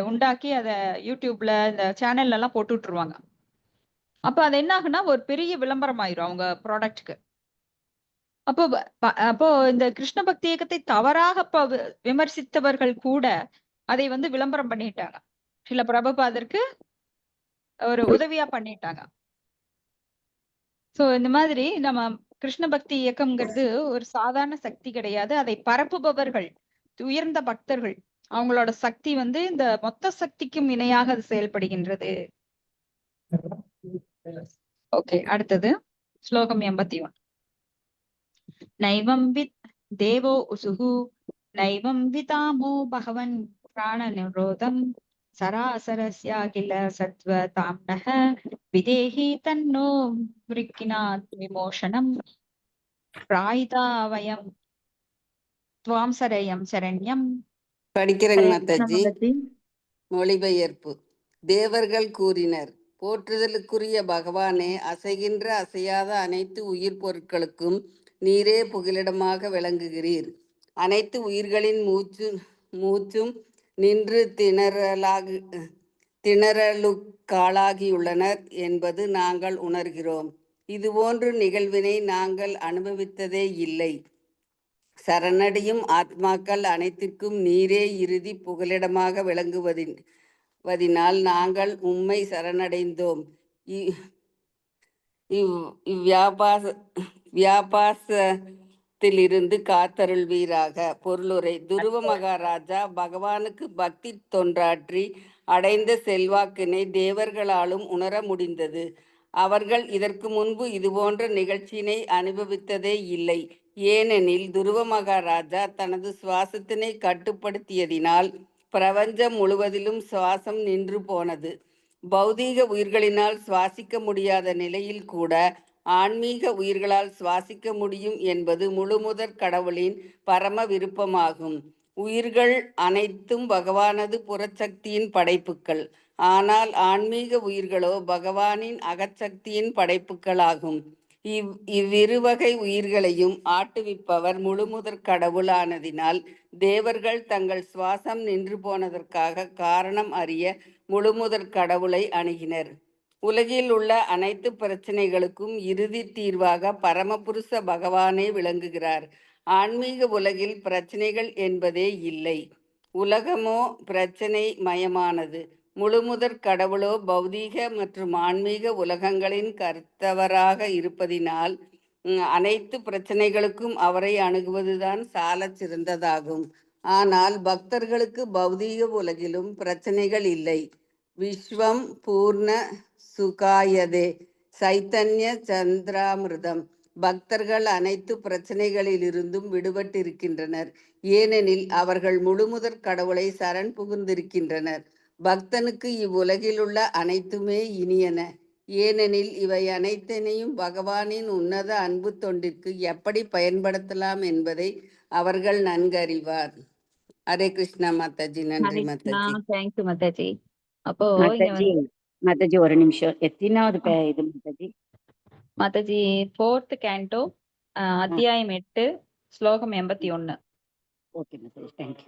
உண்டாக்கி அதை யூடியூப்ல இந்த சேனல்ல எல்லாம் போட்டு விட்டுருவாங்க. அப்ப அது என்ன ஆகுன்னா ஒரு பெரிய விளம்பரம் ஆயிரும் அவங்க ப்ராடக்ட்க்கு. அப்போ இந்த கிருஷ்ண பக்தி இயக்கத்தை தவறாக விமர்சித்தவர்கள் கூட அதை வந்து விளம்பரம் பண்ணிட்டாங்க. சில பிரபுபாதருக்கு ஒரு உதவியா பண்ணிட்டாங்க. சோ இந்த மாதிரி நம்ம கிருஷ்ண பக்தி இயக்கம்ங்கிறது ஒரு சாதாரண சக்தி கிடையாது. அதை பரப்புபவர்கள் உயர்ந்த பக்தர்கள். அவங்களோட சக்தி வந்து இந்த மொத்த சக்திக்கும் இணையாக அது செயல்படுகின்றது. ஓகே, அடுத்தது ஸ்லோகம் 81. நைவம் வித் தேவோ உசுகு நைவம் விதாமோ பகவன் பிராண நிரோதம் சராசரஸ்யாகில சத்வ தாம்னஹ விதேஹி தன்னோ விருக்கினாத் விமோஷனம் பிராயிதா வயம் துவாம் சரயம் சரண்யம். படிக்கிறேங்க ஹரே கிருஷ்ண மாதாஜி. மாதாஜி. மொழிபெயர்ப்பு. தேவர்கள் கூறினர், போற்றுதலுக்குரிய பகவானே, அசைகின்ற அசையாத அனைத்து உயிர் பொருட்களுக்கும் நீரே புகலிடமாக விளங்குகிறீர். அனைத்து உயிர்களின் மூச்சும் நின்று திணறலுக்காளாகியுள்ளனர் என்பது நாங்கள் உணர்கிறோம். இதுபோன்று நிகழ்வினை நாங்கள் அனுபவித்ததே இல்லை. சரணடையும் ஆத்மாக்கள் அனைத்திற்கும் நீரே இறுதி புகலிடமாக விளங்குவதினால் நாங்கள் உம்மை சரணடைந்தோம். வியாபாசத்திலிருந்து காத்தருள்வீராக. பொருளுரை. துருவ மகாராஜா பகவானுக்கு பக்தி தொண்டாற்றி அடைந்த செல்வாக்கினை தேவர்களாலும் உணர முடிந்தது. அவர்கள் இதற்கு முன்பு இதுபோன்ற நிகழ்ச்சியினை அனுபவித்ததே இல்லை. ஏனெனில் துருவ மகாராஜா தனது சுவாசத்தினை கட்டுப்படுத்தியதினால் பிரபஞ்சம் முழுவதிலும் சுவாசம் நின்று போனது. பௌதீக உயிர்களினால் சுவாசிக்க முடியாத நிலையில் கூட ஆன்மீக உயிர்களால் சுவாசிக்க முடியும் என்பது முழுமுதற் கடவுளின் பரம விருப்பமாகும். உயிர்கள் அனைத்தும் பகவானது புறச்சக்தியின் படைப்புக்கள். ஆனால் ஆன்மீக உயிர்களோ பகவானின் அகச்சக்தியின் படைப்புக்களாகும். இவ்விருவகை உயிர்களையும் ஆட்டுவிப்பவர் முழுமுதற் கடவுளானதினால் தேவர்கள் தங்கள் சுவாசம் நின்று போனதற்காக காரணம் அறிய முழுமுதற் கடவுளை அணுகினர். உலகில் உள்ள அனைத்து பிரச்சனைகளுக்கும் இறுதி தீர்வாக பரமபுருஷ பகவானே விளங்குகிறார். ஆன்மீக உலகில் பிரச்சனைகள் என்பதே இல்லை. உலகமோ பிரச்சனை மயமானது. முழுமுதற் கடவுளோ பௌதீக மற்றும் ஆன்மீக உலகங்களின் கர்த்தவராக இருப்பதினால் அனைத்து பிரச்சனைகளுக்கும் அவரை அணுகுவதுதான் சாலச் சிறந்ததாகும். ஆனால் பக்தர்களுக்கு பௌதீக உலகிலும் பிரச்சனைகள் இல்லை. விஸ்வம் பூர்ண சுகாயதே சைத்தன்ய சந்திராமிருதம். பக்தர்கள் அனைத்து பிரச்சனைகளிலிருந்தும் விடுபட்டிருக்கின்றனர். ஏனெனில் அவர்கள் முழுமுதற் கடவுளை சரண் புகுந்திருக்கின்றனர். பக்தனுக்கு இவ்வுலகிலுள்ள அனைத்துமே இனியன. ஏனெனில் இவை அனைத்தினையும் பகவானின் உன்னத அன்பு தொண்டிற்கு எப்படி பயன்படுத்தலாம் என்பதை அவர்கள் நன்கறிவார். ஹரே கிருஷ்ணா மாதாஜி. நன்றி மாதாஜி. தேங்க்யூ மாதாஜி. அப்போ மாதாஜி ஒரு நிமிஷம். எத்தனாவது இது மாதாஜி? மாதாஜி 4th canto அத்தியாயம் 8 ஸ்லோகம் 81. Okay Mataji, thank you.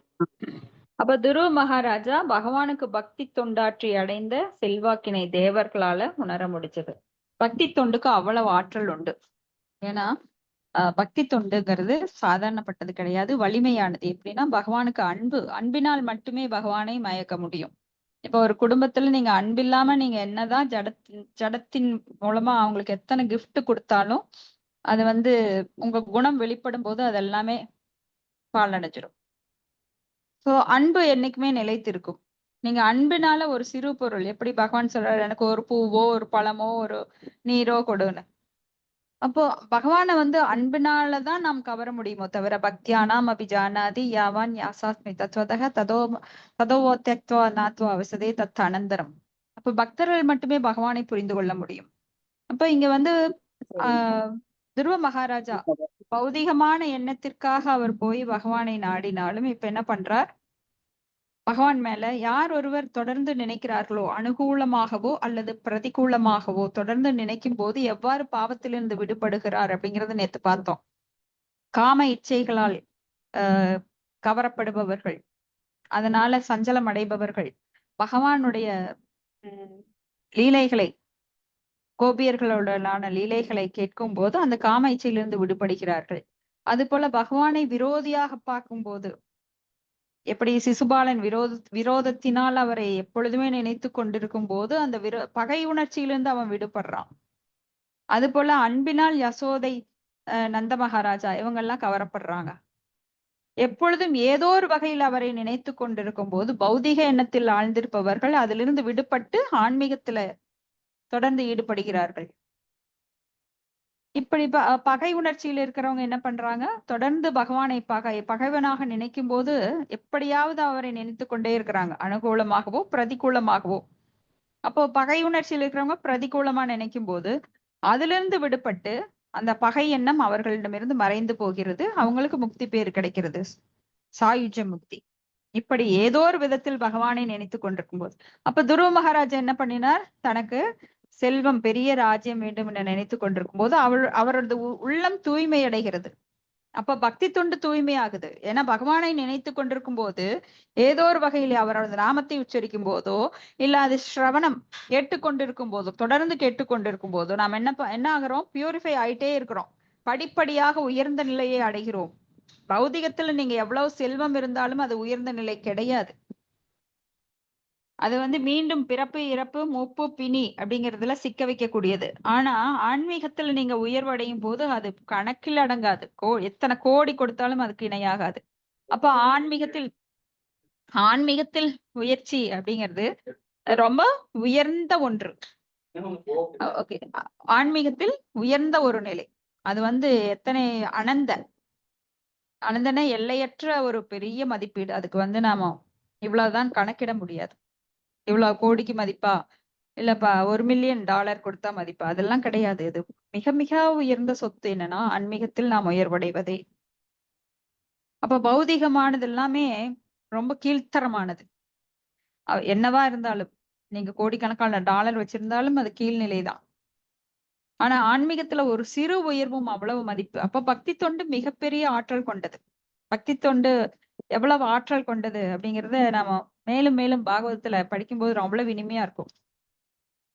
அப்ப துருவ மகாராஜா பகவானுக்கு பக்தி தொண்டாற்றி அடைந்த செல்வாக்கினை தேவர்களால உணர முடிச்சது. பக்தி தொண்டுக்கு அவ்வளவு ஆற்றல் உண்டு. ஏன்னா பக்தி தொண்டுங்கிறது சாதாரணப்பட்டது கிடையாது, வலிமையானது. எப்படின்னா பகவானுக்கு அன்பினால் மட்டுமே பகவானை மயக்க முடியும். இப்ப ஒரு குடும்பத்துல நீங்க அன்பில்லாம நீங்க என்னதான் ஜடத்தின் மூலமா அவங்களுக்கு எத்தனை gift கொடுத்தாலும் அது வந்து உங்க குணம் வெளிப்படும் போது அது எல்லாமே பாலடைஞ்சிடும். சோ அன்பு என்னைக்குமே நிலைத்திருக்கும். நீங்க அன்பினால ஒரு சிறு பொருள், எப்படி பகவான் சொல்றாரு, எனக்கு ஒரு பூவோ ஒரு பழமோ ஒரு நீரோ கொடுன்னு. அப்போ பகவானை வந்து அன்பினாலதான் நாம் கவர முடியுமோ தவிர பக்தியானாம் அபிஜானாதி யாவான் யாசாஸ்மி தத்வதக ததோவோ தியக்த்வா நாத்வா விசதே தத் அனந்தரம். அப்ப பக்தர்கள் மட்டுமே பகவானை புரிந்து கொள்ள முடியும். அப்ப இங்க வந்து ஆஹ் துருவ மகாராஜா பௌதிகமான எண்ணத்திற்காக அவர் போய் பகவானை நாடினாலும் இப்ப என்ன பண்றார், பகவான் மேல யார் ஒருவர் தொடர்ந்து நினைக்கிறார்களோ, அனுகூலமாகவோ அல்லது பிரதிகூலமாகவோ தொடர்ந்து நினைக்கும் போது எவ்வாறு பாவத்திலிருந்து விடுபடுகிறார் அப்படிங்கறத நேத்து பார்த்தோம். காம இச்சைகளால் கவரப்படுபவர்கள், அதனால சஞ்சலம் அடைபவர்கள் பகவானுடைய லீலைகளை, கோபியர்களுடனான லீலைகளை கேட்கும் போது அந்த காம இச்சையிலிருந்து விடுபடுகிறார்கள். அது போல பகவானை விரோதியாக பார்க்கும்போது, எப்படி சிசுபாலன் விரோதத்தினால் அவரை எப்பொழுதுமே நினைத்து கொண்டிருக்கும் போது அந்த பகை உணர்ச்சியிலிருந்து அவன் விடுபடுறான். அது போல அன்பினால் யசோதை, நந்த மகாராஜா இவங்கெல்லாம் கவரப்படுறாங்க. எப்பொழுதும் ஏதோ ஒரு வகையில் அவரை நினைத்து கொண்டிருக்கும் போது பௌதிக எண்ணத்தில் ஆழ்ந்திருப்பவர்கள் அதிலிருந்து விடுபட்டு ஆன்மீகத்துல தொடர்ந்து ஈடுபடுகிறார்கள். இப்படி பகை உணர்ச்சியில் இருக்கிறவங்க என்ன பண்றாங்க, தொடர்ந்து பகவானை பகைவனாக நினைக்கும் போது எப்படியாவது அவரை நினைத்து கொண்டே இருக்கிறாங்க, அனுகூலமாகவோ பிரதிகூலமாகவோ. அப்போ பகை உணர்ச்சியில் இருக்கிறவங்க பிரதிகூலமா நினைக்கும் போது அதிலிருந்து விடுபட்டு அந்த பகை எண்ணம் அவர்களிடமிருந்து மறைந்து போகிறது, அவங்களுக்கு முக்தி பேர் கிடைக்கிறது, சாயுஜ முக்தி. இப்படி ஏதோ ஒரு விதத்தில் பகவானை நினைத்து கொண்டிருக்கும் போது, அப்ப துருவ மகாராஜா என்ன பண்ணினார், தனக்கு செல்வம், பெரிய ராஜ்யம் வேண்டும் என நினைத்து கொண்டிருக்கும் போது அவரது உள்ளம் தூய்மை அடைகிறது. அப்ப பக்தி தொண்டு தூய்மை ஆகுது. ஏன்னா பகவானை நினைத்து கொண்டிருக்கும் போது ஏதோ ஒரு வகையில அவரது நாமத்தை உச்சரிக்கும் போதோ இல்ல அது ஸ்ரவணம் கேட்டுக்கொண்டிருக்கும் போதோ, தொடர்ந்து கேட்டுக்கொண்டிருக்கும் போதோ நாம் என்ன ஆகிறோம், பியூரிஃபை ஆயிட்டே இருக்கிறோம், படிப்படியாக உயர்ந்த நிலையை அடைகிறோம். பௌதிகத்துல நீங்க எவ்வளவு செல்வம் இருந்தாலும் அது உயர்ந்த நிலை கிடையாது. அது வந்து மீண்டும் பிறப்பு, இறப்பு, மூப்பு, பிணி அப்படிங்கிறதுல சிக்க வைக்கக்கூடியது. ஆனா ஆன்மீகத்துல நீங்க உயர்வடையும் போது அது கணக்கில் அடங்காது. எத்தனை கோடி கொடுத்தாலும் அதுக்கு இணையாகாது. அப்ப ஆன்மீகத்தில் உயர்ச்சி அப்படிங்கிறது ரொம்ப உயர்ந்த ஒன்று. ஓகே, ஆன்மீகத்தில் உயர்ந்த ஒரு நிலை. அது வந்து எத்தனை அனந்தன எல்லையற்ற ஒரு பெரிய மதிப்பீடு. அதுக்கு வந்து நாம இவ்வளவுதான் கணக்கிட முடியாது. இவ்வளவு கோடிக்கு மதிப்பா, இல்லப்பா $1 மில்லியன் கொடுத்தா மதிப்பா, அதெல்லாம் கிடையாது. இது மிக மிக உயர்ந்த சொத்து என்னன்னா ஆன்மீகத்தில் நாம் உயர்வடைவதே. அப்ப பௌதிகமானது எல்லாமே ரொம்ப கீழ்த்தரமானது. என்னவா இருந்தாலும், நீங்க கோடிக்கணக்கான டாலர் வச்சிருந்தாலும் அது கீழ்நிலைதான். ஆனா ஆன்மீகத்துல ஒரு சிறு உயர்வும் அவ்வளவு மதிப்பு. அப்ப பக்தி தொண்டு மிகப்பெரிய ஆற்றல் கொண்டது. பக்தி தொண்டு எவ்வளவு ஆற்றல் கொண்டது அப்படிங்கறத நாம மேலும் மேலும் பாகவதத்துல படிக்கும்போது அவ்வளவு இனிமையா இருக்கும்.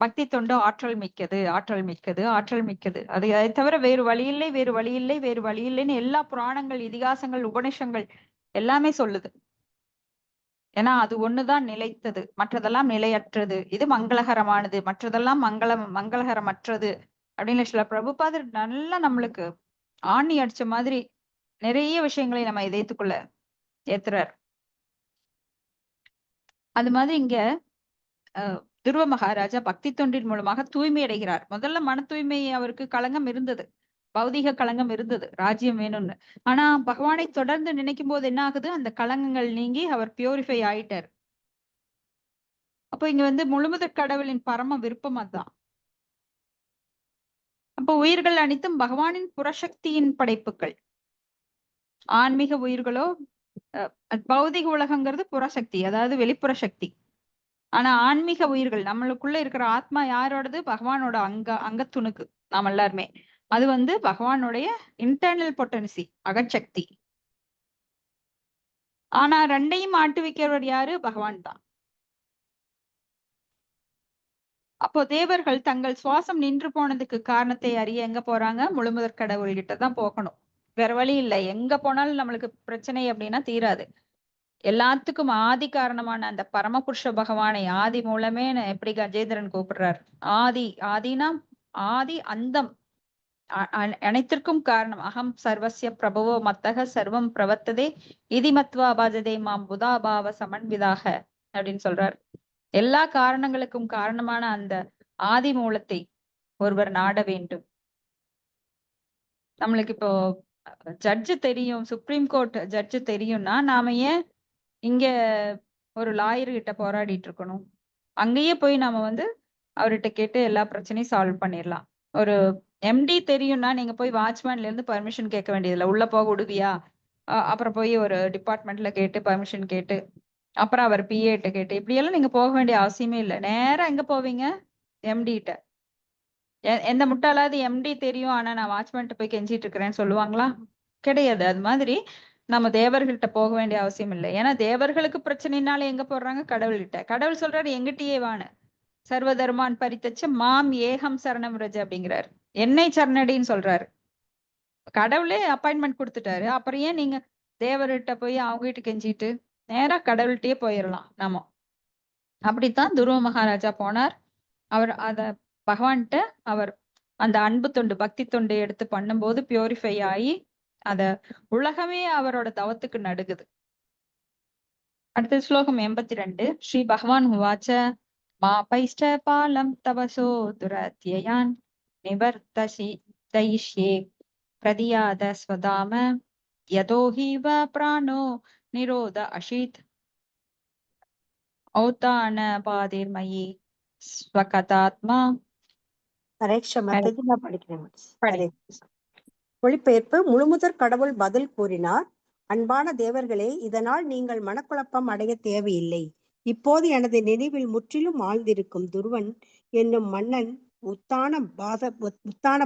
பக்தி தொண்டு ஆற்றல் மிக்கது, ஆற்றல் மிக்கது, ஆற்றல் மிக்கது. அதை தவிர வேறு வழி இல்லை, வேறு வழி இல்லை, வேறு வழி இல்லைன்னு எல்லா புராணங்கள், இதிகாசங்கள், உபநிஷங்கள் எல்லாமே சொல்லுது. ஏன்னா அது ஒண்ணுதான் நிலைத்தது, மற்றதெல்லாம் நிலையற்றது. இது மங்களகரமானது, மற்றதெல்லாம் மங்களகரமற்றது அப்படின்னு சில பிரபுபாதர் நல்லா நம்மளுக்கு ஆணி அடிச்ச மாதிரி நிறைய விஷயங்களை நம்ம இதயத்துக்குள்ள ஏத்துறார். அது மாதிரி இங்க துருவ மகாராஜா பக்தி தொண்டின் மூலமாக தூய்மை அடைகிறார். முதல்ல மன தூய்மை, அவருக்கு களங்கம் இருந்தது, பௌதிக களங்கம் இருந்தது, ராஜ்யம் வேணும்னு. ஆனா பகவானை தொடர்ந்து நினைக்கும் போது என்ன ஆகுது, அந்த களங்கங்கள் நீங்கி அவர் பியூரிஃபை ஆயிட்டார். அப்போ இங்க வந்து முழுமுதற் கடவுளின் பரம விருப்பம் அதுதான். அப்போ உயிர்கள் அனைத்தும் பகவானின் புறசக்தியின் படைப்புகள். ஆன்மீக உயிர்களோ, பௌதிக உலகங்கிறது புறசக்தி, அதாவது வெளிப்புற சக்தி. ஆனா ஆன்மீக உயிர்கள், நம்மளுக்குள்ள இருக்கிற ஆத்மா யாரோடது, பகவானோட அங்கத்துணுக்கு நாம் எல்லாருமே. அது வந்து பகவானுடைய இன்டர்னல் பொட்டன்சி, அகச்சக்தி. ஆனா ரெண்டையும் ஆட்டு வைக்கிறவர் யாரு, பகவான் தான். அப்போ தேவர்கள் தங்கள் சுவாசம் நின்று போனதுக்கு காரணத்தை அறிய எங்க போறாங்க, முழுமுதற் கடவுள்கிட்ட தான் போகணும். வேற வழி இல்லை. எங்க போனாலும் நம்மளுக்கு பிரச்சனை அப்படின்னா தீராது. எல்லாத்துக்கும் ஆதி காரணமான அந்த பரமபுருஷ பகவானை ஆதி மூலமே எப்படி கஜேந்திரன் கூப்பிடுறார், ஆதினா ஆதி அந்தம், அனைத்திற்கும் காரணம். அகம் சர்வசிய பிரபவோ மத்தக சர்வம் பிரவர்த்ததே இதி மத்வா பாஜதே மாம் புதாபாவ சமன்விதாக அப்படின்னு சொல்றார். எல்லா காரணங்களுக்கும் காரணமான அந்த ஆதி மூலத்தை ஒருவர் நாட வேண்டும். நம்மளுக்கு இப்போ ஜட்ஜு தெரியும், சுப்ரீம் கோர்ட் ஜட்ஜு தெரியும்னா நாம ஏன் இங்க ஒரு லாயர் கிட்ட போராடிட்டு இருக்கணும்? அங்கேயே போய் நாம வந்து அவர்கிட்ட கேட்டு எல்லா பிரச்சனையும் சால்வ் பண்ணிடலாம். ஒரு எம்டி தெரியும்னா நீங்க போய் வாட்ச்மேன்ல இருந்து பர்மிஷன் கேட்க வேண்டியதில்லை. உள்ள போக விடுவியா, அப்புறம் போய் ஒரு டிபார்ட்மெண்ட்ல கேட்டு பர்மிஷன் கேட்டு, அப்புறம் அவர் பிஏட்ட கேட்டு, இப்படியெல்லாம் நீங்க போக வேண்டிய அவசியமே இல்லை. நேரா எங்க போவீங்க? எம்டி கிட்ட. எந்த முட்டாளாவது எம்டி தெரியும் ஆனா நான் வாட்ச்மேன்ட்ட போய் கெஞ்சிட்டு இருக்கிறேன்னு சொல்லுவாங்களா? கிடையாது. அது மாதிரி நம்ம தேவர்கள்ட்ட போக வேண்டிய அவசியம் இல்லை. ஏன்னா தேவர்களுக்கு பிரச்சனைனால எங்க போடுறாங்க? கடவுள்கிட்ட. கடவுள் சொல்றாரு எங்கிட்டயே வான்னு. சர்வதர்மான் பரித்தச்ச மாம் ஏகம் சரணம் ரஜ அப்படிங்கிறாரு. என்னை சரணடின்னு சொல்றாரு. கடவுளே அப்பாயின்மெண்ட் கொடுத்துட்டாரு. அப்புறம் ஏன் நீங்க தேவர்கிட்ட போய் அவங்க கிட்ட கெஞ்சிட்டு நேரா கடவுள்கிட்டயே போயிடலாம் நாம. அப்படித்தான் துருவ மகாராஜா போனார். அவர் அத பகவான்கிட்ட அவர் அந்த அன்பு தொண்டு பக்தி தொண்டு எடுத்து பண்ணும்போது பியூரிஃபை ஆகி அத உலகமே அவரோட தவத்துக்கு நடுகுது. அடுத்த ஸ்லோகம் 82. ஸ்ரீ பகவான் உவாச்ச மா பைஷ்ட பாலம் தவசோ துரத்யயான் நிவர்த்தசி தைஷ்யே பிரதியாத ஸ்வதாம யதோ ஹி வ பிராணோ நிரோத அஷித் ஔதான பாதிர்மயி ஸ்வகதாத்மா. ஹரேஷா மத்தது நான் படிக்கிறேன். படி. ஹரே மொழிபெயர்ப்பு. முழுமுதற் கடவுள் பதில் கூறினார், அன்பான தேவர்களே, இதனால் நீங்கள் மனக்குழப்பம் அடைய தேவையில்லை. இப்போது எனது நினைவில் முற்றிலும் ஆழ்ந்திருக்கும் துருவன் என்னும் மன்னன் உத்தான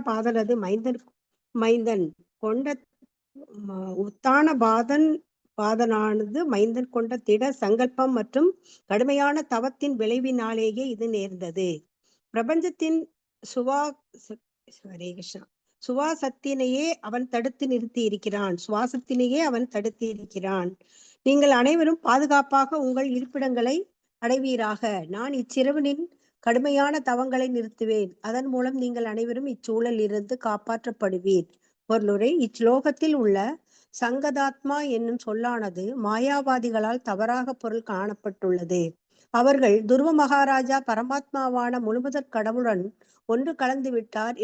பாதனது மைந்தன் கொண்ட உத்தான பாதனானது மைந்தன் கொண்ட திட சங்கல்பம் மற்றும் கடுமையான தவத்தின் விளைவினாலேயே இது நேர்ந்தது. பிரபஞ்சத்தின் சுவாசத்தினையே அவன் தடுத்து நிறுத்தி இருக்கிறான். சுவாசத்தினையே அவன் தடுத்து இருக்கிறான். நீங்கள் அனைவரும் பாதுகாப்பாக உங்கள் இருப்பிடங்களை அடைவீராக. நான் இச்சிறுவனின் கடுமையான தவங்களை நிறுத்துவேன். அதன் மூலம் நீங்கள் அனைவரும் இச்சூழலில் இருந்து காப்பாற்றப்படுவீர். பொருளுரை. இச்லோகத்தில் உள்ள சங்கதாத்மா என்னும் சொல்லானது மாயாவாதிகளால் தவறாக பொருள் காணப்பட்டுள்ளது. அவர்கள் துருவ மகாராஜா பரமாத்மாவான முழுமுதற் கடவுளுடன் ஒன்று கலந்து விட்டார்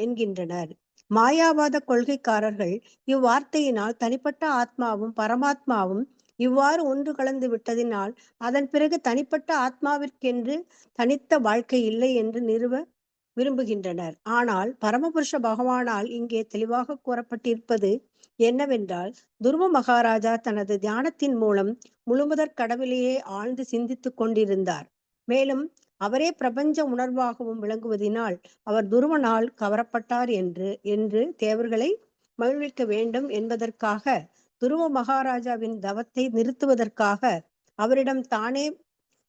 என்கின்றனர். மாயாவாத கொள்கைக்காரர்கள் இவ்வார்த்தையினால் தனிப்பட்ட ஆத்மாவும் பரமாத்மாவும் இவ்வாறு ஒன்று கலந்து விட்டதினால் அதன் பிறகு தனிப்பட்ட ஆத்மாவிற்கென்று தனித்த வாழ்க்கை இல்லை என்று நிறுவ விரும்புகின்றனர். ஆனால் பரமபுருஷ பகவானால் இங்கே தெளிவாக கூறப்பட்டிருப்பது என்னவென்றால், துருவ மகாராஜா தனது தியானத்தின் மூலம் முழுமுதற் கடவுளையே ஆழ்ந்து சிந்தித்துக் கொண்டிருந்தார். மேலும் அவரே பிரபஞ்ச உணர்வாகவும் விளங்குவதினால் அவர் துருவனால் கவரப்பட்டார் என்று தேவர்களை மகிழ்விக்க வேண்டும் என்பதற்காக துருவ மகாராஜாவின் தவத்தை நிறுத்துவதற்காக அவரிடம் தானே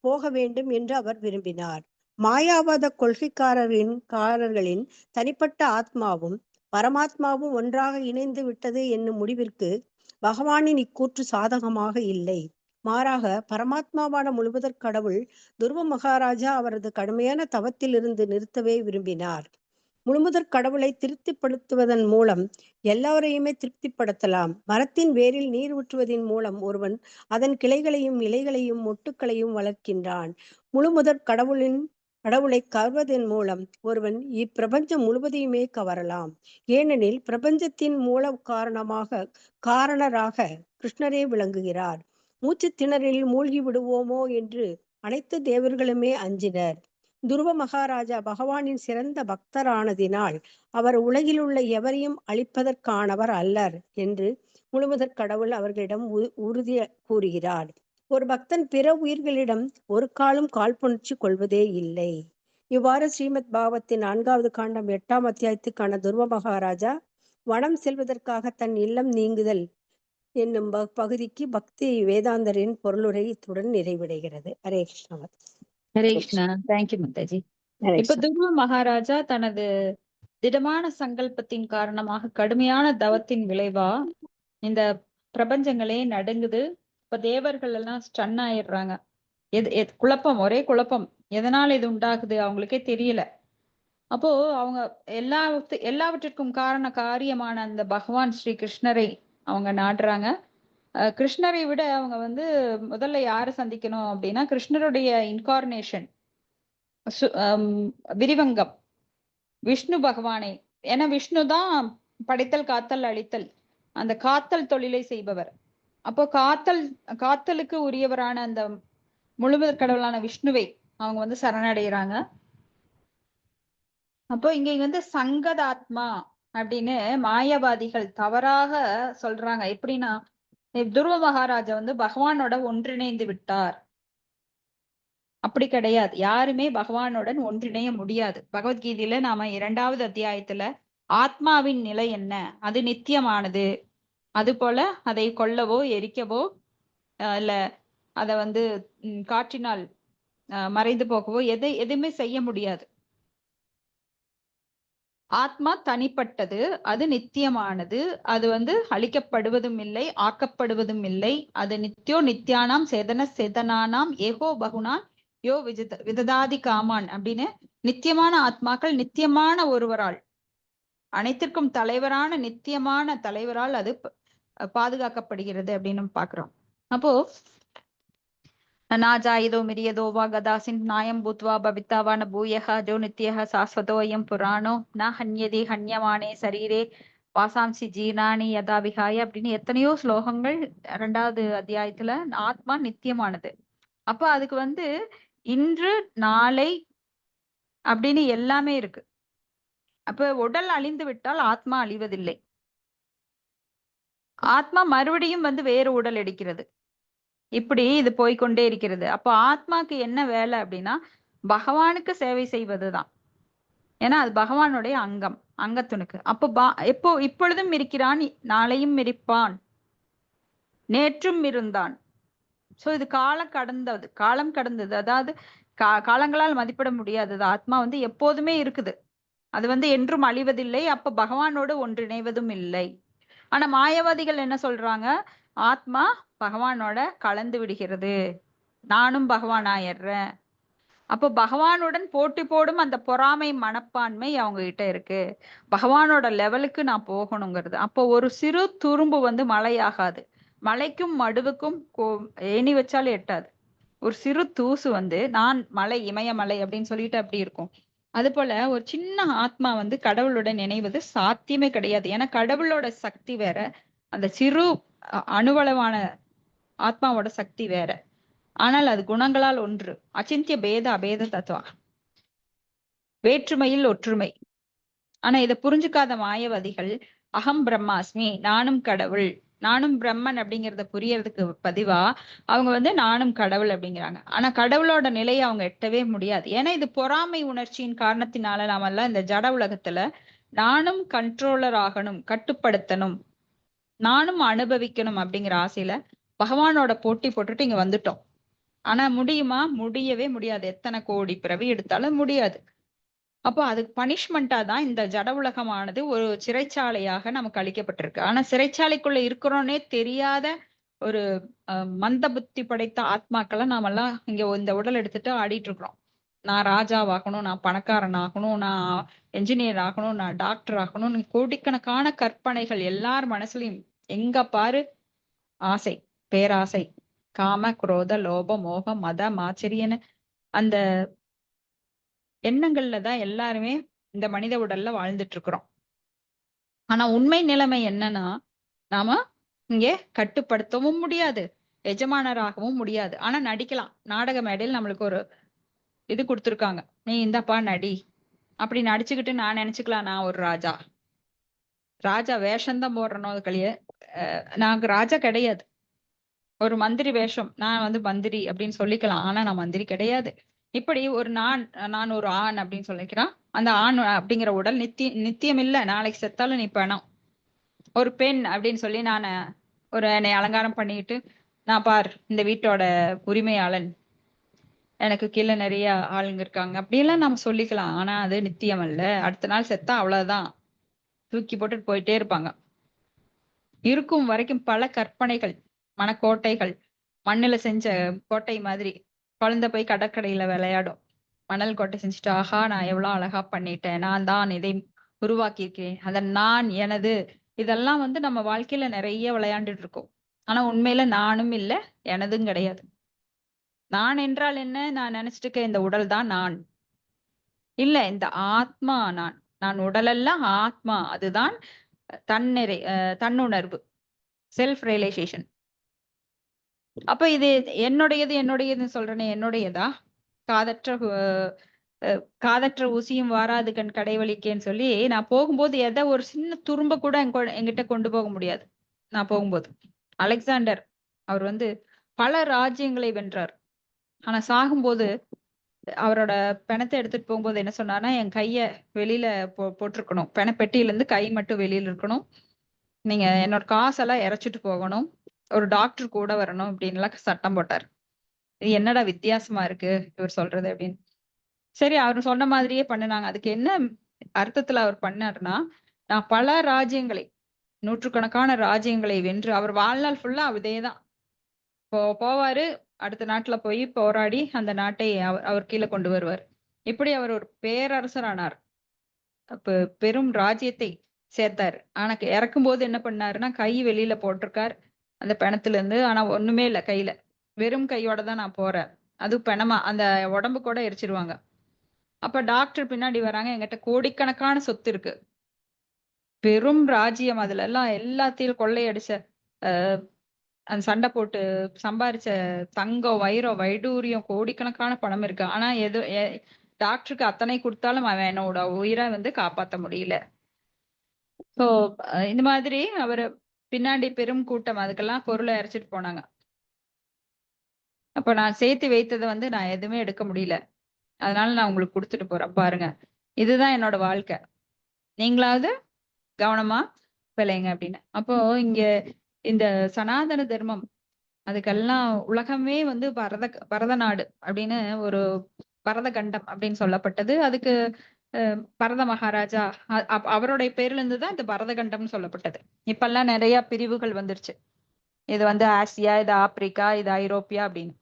போக வேண்டும் என்று அவர் விரும்பினார். மாயாவாத கொள்கைக்காரர்களின் தனிப்பட்ட ஆத்மாவும் பரமாத்மாவும் ஒன்றாக இணைந்து விட்டது என்னும் முடிவிற்கு பகவானின் இக்கூற்று சாதகமாக இல்லை. மாறாக பரமாத்மாவான முழுவதற் கடவுள் துருவ மகாராஜா அவரது கடுமையான தவத்திலிருந்து நிறுத்தவே விரும்பினார். முழுமுதற் கடவுளை திருப்திப்படுத்துவதன் மூலம் எல்லோரையுமே திருப்திப்படுத்தலாம். மரத்தின் வேரில் நீர் ஊற்றுவதன் மூலம் ஒருவன் அதன் கிளைகளையும் இலைகளையும் மொட்டுக்களையும் வளர்க்கின்றான். முழுமுதற் கடவுளை கவர்வதன் மூலம் ஒருவன் இப்பிரபஞ்சம் முழுவதையுமே கவரலாம். ஏனெனில் பிரபஞ்சத்தின் மூல காரணராக கிருஷ்ணரே விளங்குகிறார். மூச்சு திணறில் மூழ்கி விடுவோமோ என்று அனைத்து தேவர்களுமே அஞ்சினர். துருவ மகாராஜா பகவானின் சிறந்த பக்தரானதினால் அவர் உலகில் உள்ள எவரையும் அழிப்பதற்கானவர் அல்லர் என்று முழுமுதற் கடவுள் அவர்களிடம் உறுதி கூறுகிறார். ஒரு பக்தன் பிற உயிர்களிடம் ஒரு காலும் காழ்ப்புணர்ச்சி கொள்வதே இல்லை. இவ்வாறு ஸ்ரீமத் பாகவத்தின் 4வது காண்டம் 8ஆம் அத்தியாயத்துக்கான துருவ மகாராஜா வனம் செல்வதற்காக தன் இல்லம் நீங்குதல் என்னும் பகுதிக்கு பக்தி வேதாந்தரின் பொருளுரை இத்துடன் நிறைவடைகிறது. ஹரே கிருஷ்ணா. ஹரே கிருஷ்ணா. தேங்க்யூ மாதாஜி. இப்ப துருவ மகாராஜா தனது திடமான சங்கல்பத்தின் காரணமாக கடுமையான தவத்தின் விளைவா இந்த பிரபஞ்சங்களே நடுங்குது. இப்ப தேவர்கள் எல்லாம் ஸ்டன் ஆயிடுறாங்க. குழப்பம், ஒரே குழப்பம். எதனால இது உண்டாகுது அவங்களுக்கே தெரியல. அப்போ அவங்க எல்லாவற்றிற்கும் காரியமான அந்த பகவான் ஸ்ரீ கிருஷ்ணரை அவங்க நாடுறாங்க. கிருஷ்ணரை விட அவங்க முதல்ல யாரை சந்திக்கணும் அப்படின்னா கிருஷ்ணருடைய இன்கார்னேஷன் விரிவங்கம் விஷ்ணு பகவானை. ஏன்னா விஷ்ணு தான் படைத்தல் காத்தல் அழித்தல் அந்த காத்தல் தொழிலை செய்பவர். அப்போ காத்தலுக்கு உரியவரான அந்த முழுமுதற் கடவுளான விஷ்ணுவை அவங்க வந்து சரணடைகிறாங்க. அப்போ இங்க வந்து சங்கதாத்மா அப்படின்னு மாயவாதிகள் தவறாக சொல்றாங்க. எப்படின்னா, துருவ மகாராஜா வந்து பகவானோட ஒன்றிணைந்து விட்டார். அப்படி கிடையாது. யாருமே பகவானுடன் ஒன்றிணைய முடியாது. பகவத்கீதையில நாம 2வது அத்தியாயத்துல ஆத்மாவின் நிலை என்ன, அது நித்தியமானது, அது போல அதை கொல்லவோ எரிக்கவோ இல்ல அதை வந்து காற்றினால் மறைந்து போகவோ எதுவுமே செய்ய முடியாது. ஆத்மா தனிப்பட்டது, அது நித்தியமானது, அது வந்து அழிக்கப்படுவதும் இல்லை, ஆக்கப்படுவதும் இல்லை. அது நித்யோ நித்யானாம் சேதன சேதனானாம் ஏகோ பகுனான் யோ விததாதி காமான் அப்படின்னு நித்தியமான ஆத்மாக்கள் நித்தியமான ஒருவரால், அனைத்திற்கும் தலைவரான நித்தியமான தலைவரால் அது பாதுகாக்கப்படுகிறது அப்படின்னு பாக்குறோம். அப்போ நாஜாயிதோ மிரியதோ வா கதாசின் நாயம் பூத்வா பவித்தாவா ந பூயஹ ஜோ நித்யஹ சாஸ்வதோயம் புராணோ ந ஹன்யதி ஹன்யமானே சரீரே வாசாம்சி ஜீர்ணானி யதா விகாய அப்படின்னு எத்தனையோ ஸ்லோகங்கள் 2வது அத்தியாயத்துல ஆத்மா நித்தியமானது. அப்ப அதுக்கு வந்து இன்று நாளை அப்படின்னு எல்லாமே இருக்கு. அப்ப உடல் அழிந்து விட்டால் ஆத்மா அழிவதில்லை. ஆத்மா மறுபடியும் வந்து வேறு உடல் எடுக்கிறது. இப்படி இது போய்கொண்டே இருக்கிறது. அப்போ ஆத்மாக்கு என்ன வேலை அப்படின்னா பகவானுக்கு சேவை செய்வதுதான். ஏன்னா அது பகவானுடைய அங்கம், அங்கத்துணுக்கு. அப்போ இப்பொழுதும் இருக்கிறான், நாளையும் இருப்பான், நேற்றும் இருந்தான். சோ இது காலம் கடந்தது. அதாவது காலங்களால் மதிப்பிட முடியாதது. ஆத்மா வந்து எப்போதுமே இருக்குது. அது வந்து என்றும் அழிவதில்லை. அப்ப பகவானோடு ஒன்றிணைவதும் இல்லை. ஆனா மாயவாதிகள் என்ன சொல்றாங்க, ஆத்மா பகவானோட கலந்து விடுகிறது, நானும் பகவான் ஆயிடுறேன். அப்போ பகவானுடன் போட்டி போடும் அந்த பொறாமை மனப்பான்மை அவங்க கிட்ட இருக்கு. பகவானோட லெவலுக்கு நான் போகணுங்கிறது. அப்போ ஒரு சிறு துரும்பு வந்து மலையாகாது. மலைக்கும் மடுவுக்கும் ஏணி வச்சாலும் எட்டாது. ஒரு சிறு தூசு வந்து நான் மலை, இமயமலை அப்படின்னு சொல்லிட்டு அப்படி இருக்கும். அது போல ஒரு சின்ன ஆத்மா வந்து கடவுளுடன் இணைவது சாத்தியமே கிடையாது. ஏன்னா கடவுளோட சக்தி வேற, அந்த சிறு அணுவளவான ஆத்மாவோட சக்தி வேற. ஆனால் அது குணங்களால் ஒன்று. அச்சிந்திய பேத அபேத தத்துவா, வேற்றுமையில் ஒற்றுமை. ஆனா இதை புரிஞ்சுக்காத மாயவாதிகள் அகம் பிரம்மாஸ்மி, நானும் கடவுள், நானும் பிரம்மன் அப்படிங்கறத புரியறதுக்கு பதிவா அவங்க வந்து நானும் கடவுள் அப்படிங்கிறாங்க. ஆனா கடவுளோட நிலையை அவங்க எட்டவே முடியாது. ஏன்னா இது பொறாமை உணர்ச்சியின் காரணத்தினால நாமெல்லாம் இந்த ஜட உலகத்துல நானும் கண்ட்ரோலர் ஆகணும், கட்டுப்படுத்தணும், நானும் அனுபவிக்கணும் அப்படிங்கிற ஆசையில பகவானோட போட்டி போட்டுட்டு இங்க வந்துட்டோம். ஆனா முடியுமா? முடியவே முடியாது. எத்தனை கோடி பிறவி எடுத்தாலும் முடியாது. அப்போ அதுக்கு பனிஷ்மெண்டா தான் இந்த ஜட உலகமானது ஒரு சிறைச்சாலையாக நமக்கு அளிக்கப்பட்டிருக்கு. ஆனா சிறைச்சாலைக்குள்ள இருக்கிறோன்னே தெரியாத ஒரு மந்த புத்தி படைத்த ஆத்மாக்களை நாமெல்லாம் இங்க இந்த உடல் எடுத்துட்டு ஆடிட்டு இருக்கிறோம். நான் ராஜாவாகணும், நான் பணக்காரன் ஆகணும், நான் என்ஜினியர் ஆகணும், நான் டாக்டர் ஆகணும், கோடிக்கணக்கான கற்பனைகள் எல்லார் மனசுலயும். எங்க பாரு ஆசை, பேராசை, காம குரோத லோப மோக மத மாச்சரியன்னு அந்த எண்ணங்கள்ல தான் எல்லாருமே இந்த மனித உடல்ல வாழ்ந்துட்டு இருக்கிறோம். ஆனா உண்மை நிலைமை என்னன்னா, நாம இங்கே கட்டுப்படுத்தவும் முடியாது, எஜமானராகவும் முடியாது. ஆனா நடிக்கலாம். நாடக மேடையில் நம்மளுக்கு ஒரு இது கொடுத்துருக்காங்க, நீ இந்தப்பா நடி. அப்படி நடிச்சுக்கிட்டு நான் நினைச்சுக்கலாம் நான் ஒரு ராஜா. ராஜா வேஷம்தான் போடுறனோ கழிய நான் ராஜா கிடையாது. ஒரு மந்திரி வேஷம், நான் வந்து மந்திரி அப்படின்னு சொல்லிக்கலாம். ஆனா நான் மந்திரி கிடையாது. இப்படி ஒரு நான் ஒரு ஆண் அப்படின்னு சொல்லிக்கிறான். அந்த ஆண் அப்படிங்கிற உடல் நித்தியம் இல்ல, நாளைக்கு செத்தாலும் நீ பணம். ஒரு பெண் அப்படின்னு சொல்லி நான் ஒரு என்னை அலங்காரம் பண்ணிட்டு, நான் பார் இந்த வீட்டோட உரிமையாளன், எனக்கு கீழே நிறைய ஆளுங்க இருக்காங்க அப்படியெல்லாம் நம்ம சொல்லிக்கலாம். ஆனா அது நித்தியம் அல்ல. அடுத்த நாள் செத்தா அவ்வளவுதான், தூக்கி போட்டுட்டு போயிட்டே இருப்பாங்க. இருக்கும் வரைக்கும் பல கற்பனைகள், மனக்கோட்டைகள், மண்ணுல செஞ்ச கோட்டை மாதிரி. குழந்தை போய் கடற்கரையில விளையாடும், மணல் கோட்டை செஞ்சுட்டு, ஆஹா நான் எவ்வளவு அழகா பண்ணிட்டேன், நான் தான் இதை உருவாக்கி இருக்கேன், அதன் நான் எனது. இதெல்லாம் வந்து நம்ம வாழ்க்கையில நிறைய விளையாண்டுட்டு இருக்கோம். ஆனா உண்மையில நானும் இல்ல, எனதும் கிடையாது. நான் என்றால் என்ன? நான் நினைச்சிட்டு இருக்க இந்த உடல் தான் நான் இல்ல, இந்த ஆத்மா நான். நான் உடலெல்லாம் ஆத்மா. அதுதான் தன்னுணர்வு, செல்ஃப் ரியலைசேஷன். அப்ப இது என்னுடையதுன்னு சொல்றேனே, என்னுடையதா? காதற்ற ஊசியும் வாராது கண் கடைவழிக்கேன்னு சொல்லி நான் போகும்போது எதை ஒரு சின்ன துரும்ப கூட என்கிட்ட கொண்டு போக முடியாது. நான் போகும்போது அலெக்சாண்டர் அவர் வந்து பல ராஜ்யங்களை வென்றார். ஆனா சாகும்போது அவரோட பிணத்தை எடுத்துட்டு போகும்போது என்ன சொன்னார்னா, என் கைய வெளியில போட்டிருக்கணும், பெட்டியில இருந்து கை மட்டும் வெளியில இருக்கணும், நீங்க என்னோட காசெல்லாம் இறைச்சிட்டு போகணும், ஒரு டாக்டர் கூட வரணும் அப்படின்னு எல்லாம் சட்டம் போட்டார். இது என்னடா வித்தியாசமா இருக்கு இவர் சொல்றது அப்படின்னு. சரி, அவர் சொன்ன மாதிரியே பண்ணுனாங்க. அதுக்கு என்ன அர்த்தத்துல அவர் பண்ணாருன்னா, நான் பல ராஜ்யங்களை, நூற்றுக்கணக்கான ராஜ்யங்களை வென்று, அவர் வாழ்நாள் ஃபுல்லா அதேதான் போவாரு, அடுத்த நாட்டுல போய் போராடி அந்த நாட்டை அவர் கீழே கொண்டு வருவார். இப்படி அவர் ஒரு பேரரசர் ஆனார். அப்ப பெரும் ராஜ்யத்தை சேர்த்தாரு. ஆனா இறக்கும் போது என்ன பண்ணாருன்னா, கை வெளியில போட்டிருக்கார் அந்த பிணத்துல இருந்து. ஆனா ஒண்ணுமே இல்ல கையில, வெறும் கையோட தான் நான் போறேன். அது பிணமா அந்த உடம்பு கூட எரிச்சிருவாங்க. அப்ப டாக்டர் பின்னாடி வராங்க, என்கிட்ட கோடிக்கணக்கான சொத்து இருக்கு, பெரும் ராஜ்யம், அதுல எல்லாம் எல்லாத்தையும் கொள்ளையடிச்ச அந்த சண்டை போட்டு சம்பாரிச்ச தங்கம், வைரம், வைடூரியம், கோடிக்கணக்கான பணம் இருக்கு. ஆனா டாக்டருக்கு அத்தனை கொடுத்தாலும் அவன் என்னோட உயிரை வந்து காப்பாத்த முடியல. சோ இந்த மாதிரி அவரு பின்னாடி பெரும் கூட்டம் அதுக்கெல்லாம் பொருளை இறைச்சிட்டு போனாங்க. அப்ப நான் சேர்த்து வைத்ததை வந்து நான் எதுவுமே எடுக்க முடியல, அதனால நான் உங்களுக்கு கொடுத்துட்டு போறேன் பாருங்க, இதுதான் என்னோட வாழ்க்கை, நீங்களாவது கவனமா விளையுங்க அப்படின்னு. அப்போ இங்க இந்த சனாதன தர்மம் அதுக்கெல்லாம் உலகமே வந்து பரத நாடு அப்படின்னு, ஒரு பரத கண்டம் அப்படின்னு சொல்லப்பட்டது. அதுக்கு பரத மகாராஜா அவருடைய பேர்ல இருந்துதான் இந்த பரத கண்டம்னு சொல்லப்பட்டது. இப்பெல்லாம் நிறைய பிரிவுகள் வந்துருச்சு, இது வந்து ஆசியா, இது ஆப்பிரிக்கா, இது ஐரோப்பியா அப்படின்னு.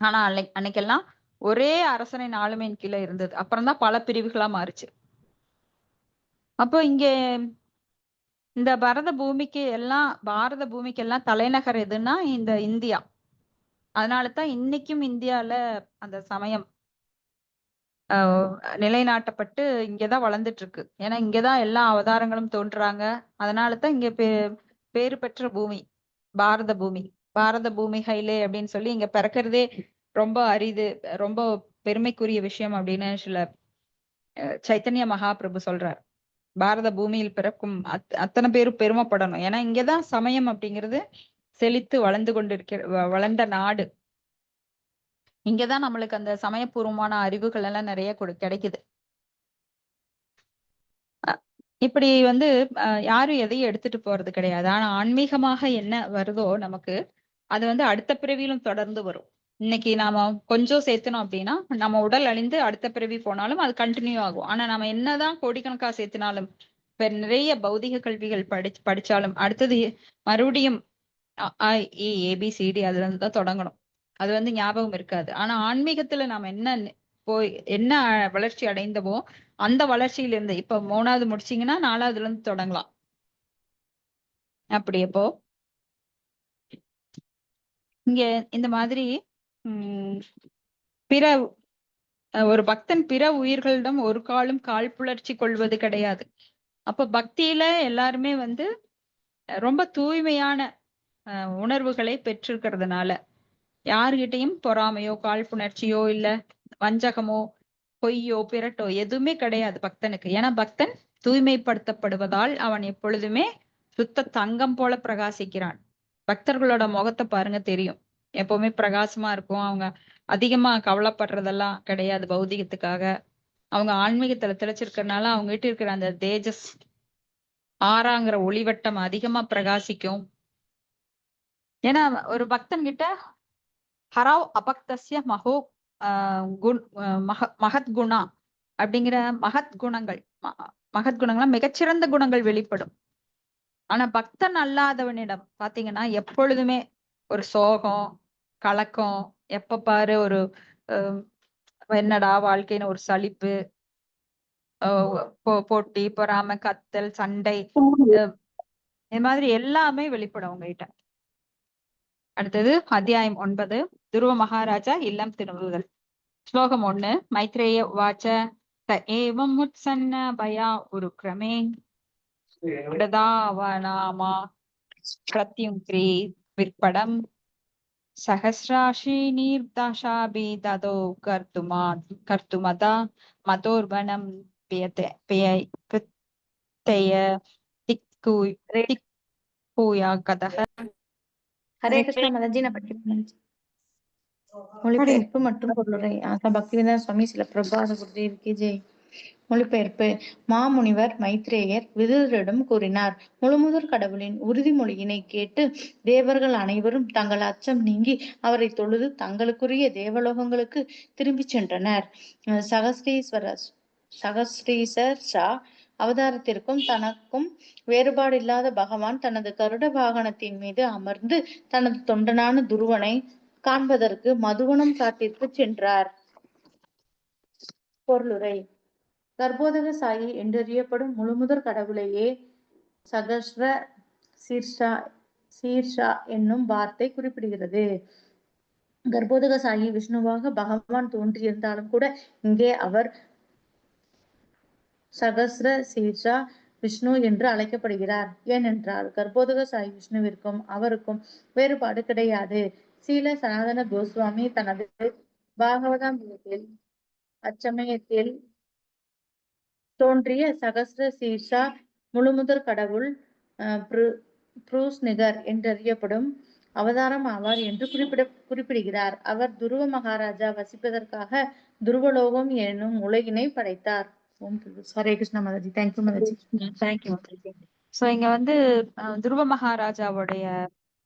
ஆனா அன்னைக்கெல்லாம் ஒரே அரசனின் ஆளுமையின் கீழே இருந்தது. அப்புறம் தான் பல பிரிவுகளா மாறுச்சு. அப்போ இங்க இந்த பாரத பூமிக்கு எல்லாம் தலைநகர் எதுன்னா இந்த இந்தியா. அதனாலதான் இன்னைக்கும் இந்தியால அந்த சமயம் நிலைநாட்டப்பட்டு இங்கதான் வளர்ந்துட்டு இருக்கு. ஏன்னா இங்கதான் எல்லா அவதாரங்களும் தோன்றுறாங்க. அதனாலதான் இங்க பேரு பெற்ற பூமி பாரத பூமி. பாரத பூமி ஹைலே அப்படின்னு சொல்லி இங்க பிறக்கிறதே ரொம்ப அரிது, ரொம்ப பெருமைக்குரிய விஷயம் அப்படின்னு சில சைத்தன்ய மகாபிரபு சொல்றார். பாரத பூமியில் பிறக்கும் அத்தனை பேரும் பெருமைப்படணும். ஏன்னா இங்கதான் சமயம் அப்படிங்கிறது செழித்து வளர்ந்த நாடு. இங்கதான் நம்மளுக்கு அந்த சமயபூர்வமான அறிவுகள் எல்லாம் நிறைய கிடைக்குது. இப்படி வந்து யாரும் எதையும் எடுத்துட்டு போறது கிடையாது. ஆனா ஆன்மீகமாக என்ன வருதோ நமக்கு, அது வந்து அடுத்த பிறவியிலும் தொடர்ந்து வரும். இன்னைக்கு நாம கொஞ்சம் சேர்த்தனோம் அப்படின்னா நம்ம உடல் அழிந்து அடுத்த பிறவி போனாலும் அது கண்டினியூ ஆகும். ஆனா நம்ம என்னதான் கோடிக்கணக்கா சேர்த்தினாலும், இப்ப நிறைய பௌதிக கல்விகள் படிச்சாலும் அடுத்தது மறுபடியும் ABCD அதுல இருந்து தான் தொடங்கணும். அது வந்து ஞாபகம் இருக்காது. ஆனா ஆன்மீகத்துல நாம என்ன வளர்ச்சி அடைந்தவோ அந்த வளர்ச்சியில இருந்து, இப்ப 3வது முடிச்சீங்கன்னா 4வதுல இருந்து தொடங்கலாம். அப்படி அப்போ இங்க இந்த மாதிரி பிற ஒரு பக்தன் பிற உயிர்களிடம் ஒரு காலும் காழ்ப்புணர்ச்சி கொள்வது கிடையாது. அப்ப பக்தியில எல்லாருமே வந்து ரொம்ப தூய்மையான உணர்வுகளை பெற்றிருக்கிறதுனால யாருகிட்டையும் பொறாமையோ காழ்ப்புணர்ச்சியோ இல்ல வஞ்சகமோ பொய்யோ பிறட்டோ எதுவுமே கிடையாது பக்தனுக்கு. ஏன்னா பக்தன் தூய்மைப்படுத்தப்படுவதால் அவன் எப்பொழுதுமே சுத்த தங்கம் போல பிரகாசிக்கிறான். பக்தர்களோட முகத்தை பாருங்க, தெரியும், எப்பவுமே பிரகாசமா இருக்கும். அவங்க அதிகமா கவலைப்படுறதெல்லாம் கிடையாது பௌதிகத்துக்காக. அவங்க ஆன்மீகத்துல திளைச்சிருக்கிறதுனால அவங்க கிட்ட இருக்கிற அந்த தேஜஸ் ஆறாங்கிற ஒளிவட்டம் அதிகமா பிரகாசிக்கும். ஏன்னா ஒரு பக்தன் கிட்ட ஹராவ் அபக்தஸ்ய மகத் குணா அப்படிங்கிற மகத்குணங்களா மிகச்சிறந்த குணங்கள் வெளிப்படும். ஆனா பக்தன் அல்லாதவனிடம் பாத்தீங்கன்னா எப்பொழுதுமே ஒரு சோகம், கலக்கம், எப்ப பாரு ஒரு என்னடா வாழ்க்கைன்னு ஒரு சலிப்பு, போட்டி, பொறாமை, கத்தல், சண்டை, இது மாதிரி எல்லாமே வெளிப்படும் உங்ககிட்ட. அடுத்தது அத்தியாயம் 9, துருவ மகாராஜா இல்லம் திரும்புதல். ஸ்லோகம் 1. மைத்ரேய உவாச்ச த ஏவம் உத்சன்ன பயா உருக்ரமே பிரதாவநாமா பிரத்யுங்க்ரீ விற்படம் सहस्राशीनीर्दशाभिदधो कर्तुमदा मतोर्वनं प्रत्यय திக்குயா கதக. ஹரே கிருஷ்ணா மலர்ஜி, நான் படிக்கிறேன். மொழிபெயர்ப்பு மற்றும் பொருளுரை. ஆசா பக்திவேதாந்த சுவாமி சில பிரபாத குருதேவிக்கு ஜெய். மொழிபெயர்ப்பு. மாமுனிவர் மைத்ரேயர் விதுரரிடம் கூறினார். முழுமுதற் கடவுளின் உறுதிமொழியினை கேட்டு தேவர்கள் அனைவரும் தங்கள் அச்சம் நீங்கி அவரை தொழுது தங்களுக்குரிய தேவலோகங்களுக்கு திரும்பிச் சென்றனர். சகஸ்ரீசர் ஷா அவதாரத்திற்கும் தனக்கும் வேறுபாடில்லாத பகவான் தனது கருட வாகனத்தின் மீது அமர்ந்து தனது தொண்டனான துருவனை காண்பதற்கு மதுவனம் காட்டிற்கு சென்றார். பொருளுரை. கர்ப்போதக சாயி என்றறியப்படும் முழுமுதற் கடவுளையே சகஸ்ர சீர்ஷா என்னும் வார்த்தை குறிப்பிடுகிறது. கர்ப்போதக சாயி விஷ்ணுவாக பகவான் தோன்றியிருந்தாலும் கூட இங்கே அவர் சகஸ்ர சீர்ஷா விஷ்ணு என்று அழைக்கப்படுகிறார். ஏனென்றால் கர்ப்போதக சாயி விஷ்ணுவிற்கும் அவருக்கும் வேறுபாடு கிடையாது. சீல சனாதன கோஸ்வாமி தனது பாகவதாமிரத்தில் அச்சமயத்தில் தோன்றிய சகஸ்ர சீர்ஷா முழுமுதற் கடவுள் புரூஸ்நிகர் என்றறியப்படும் அவதாரம் ஆவார் என்று குறிப்பிடுகிறார். அவர் துருவ மகாராஜா வசிப்பதற்காக துருவலோகம் எனும் உலகினை படைத்தார். ஹரே கிருஷ்ணா மலர்ஜி. தேங்க்யூ மலர்ஜி. தேங்க்யூ. சோ இங்க வந்து துருவ மகாராஜாவுடைய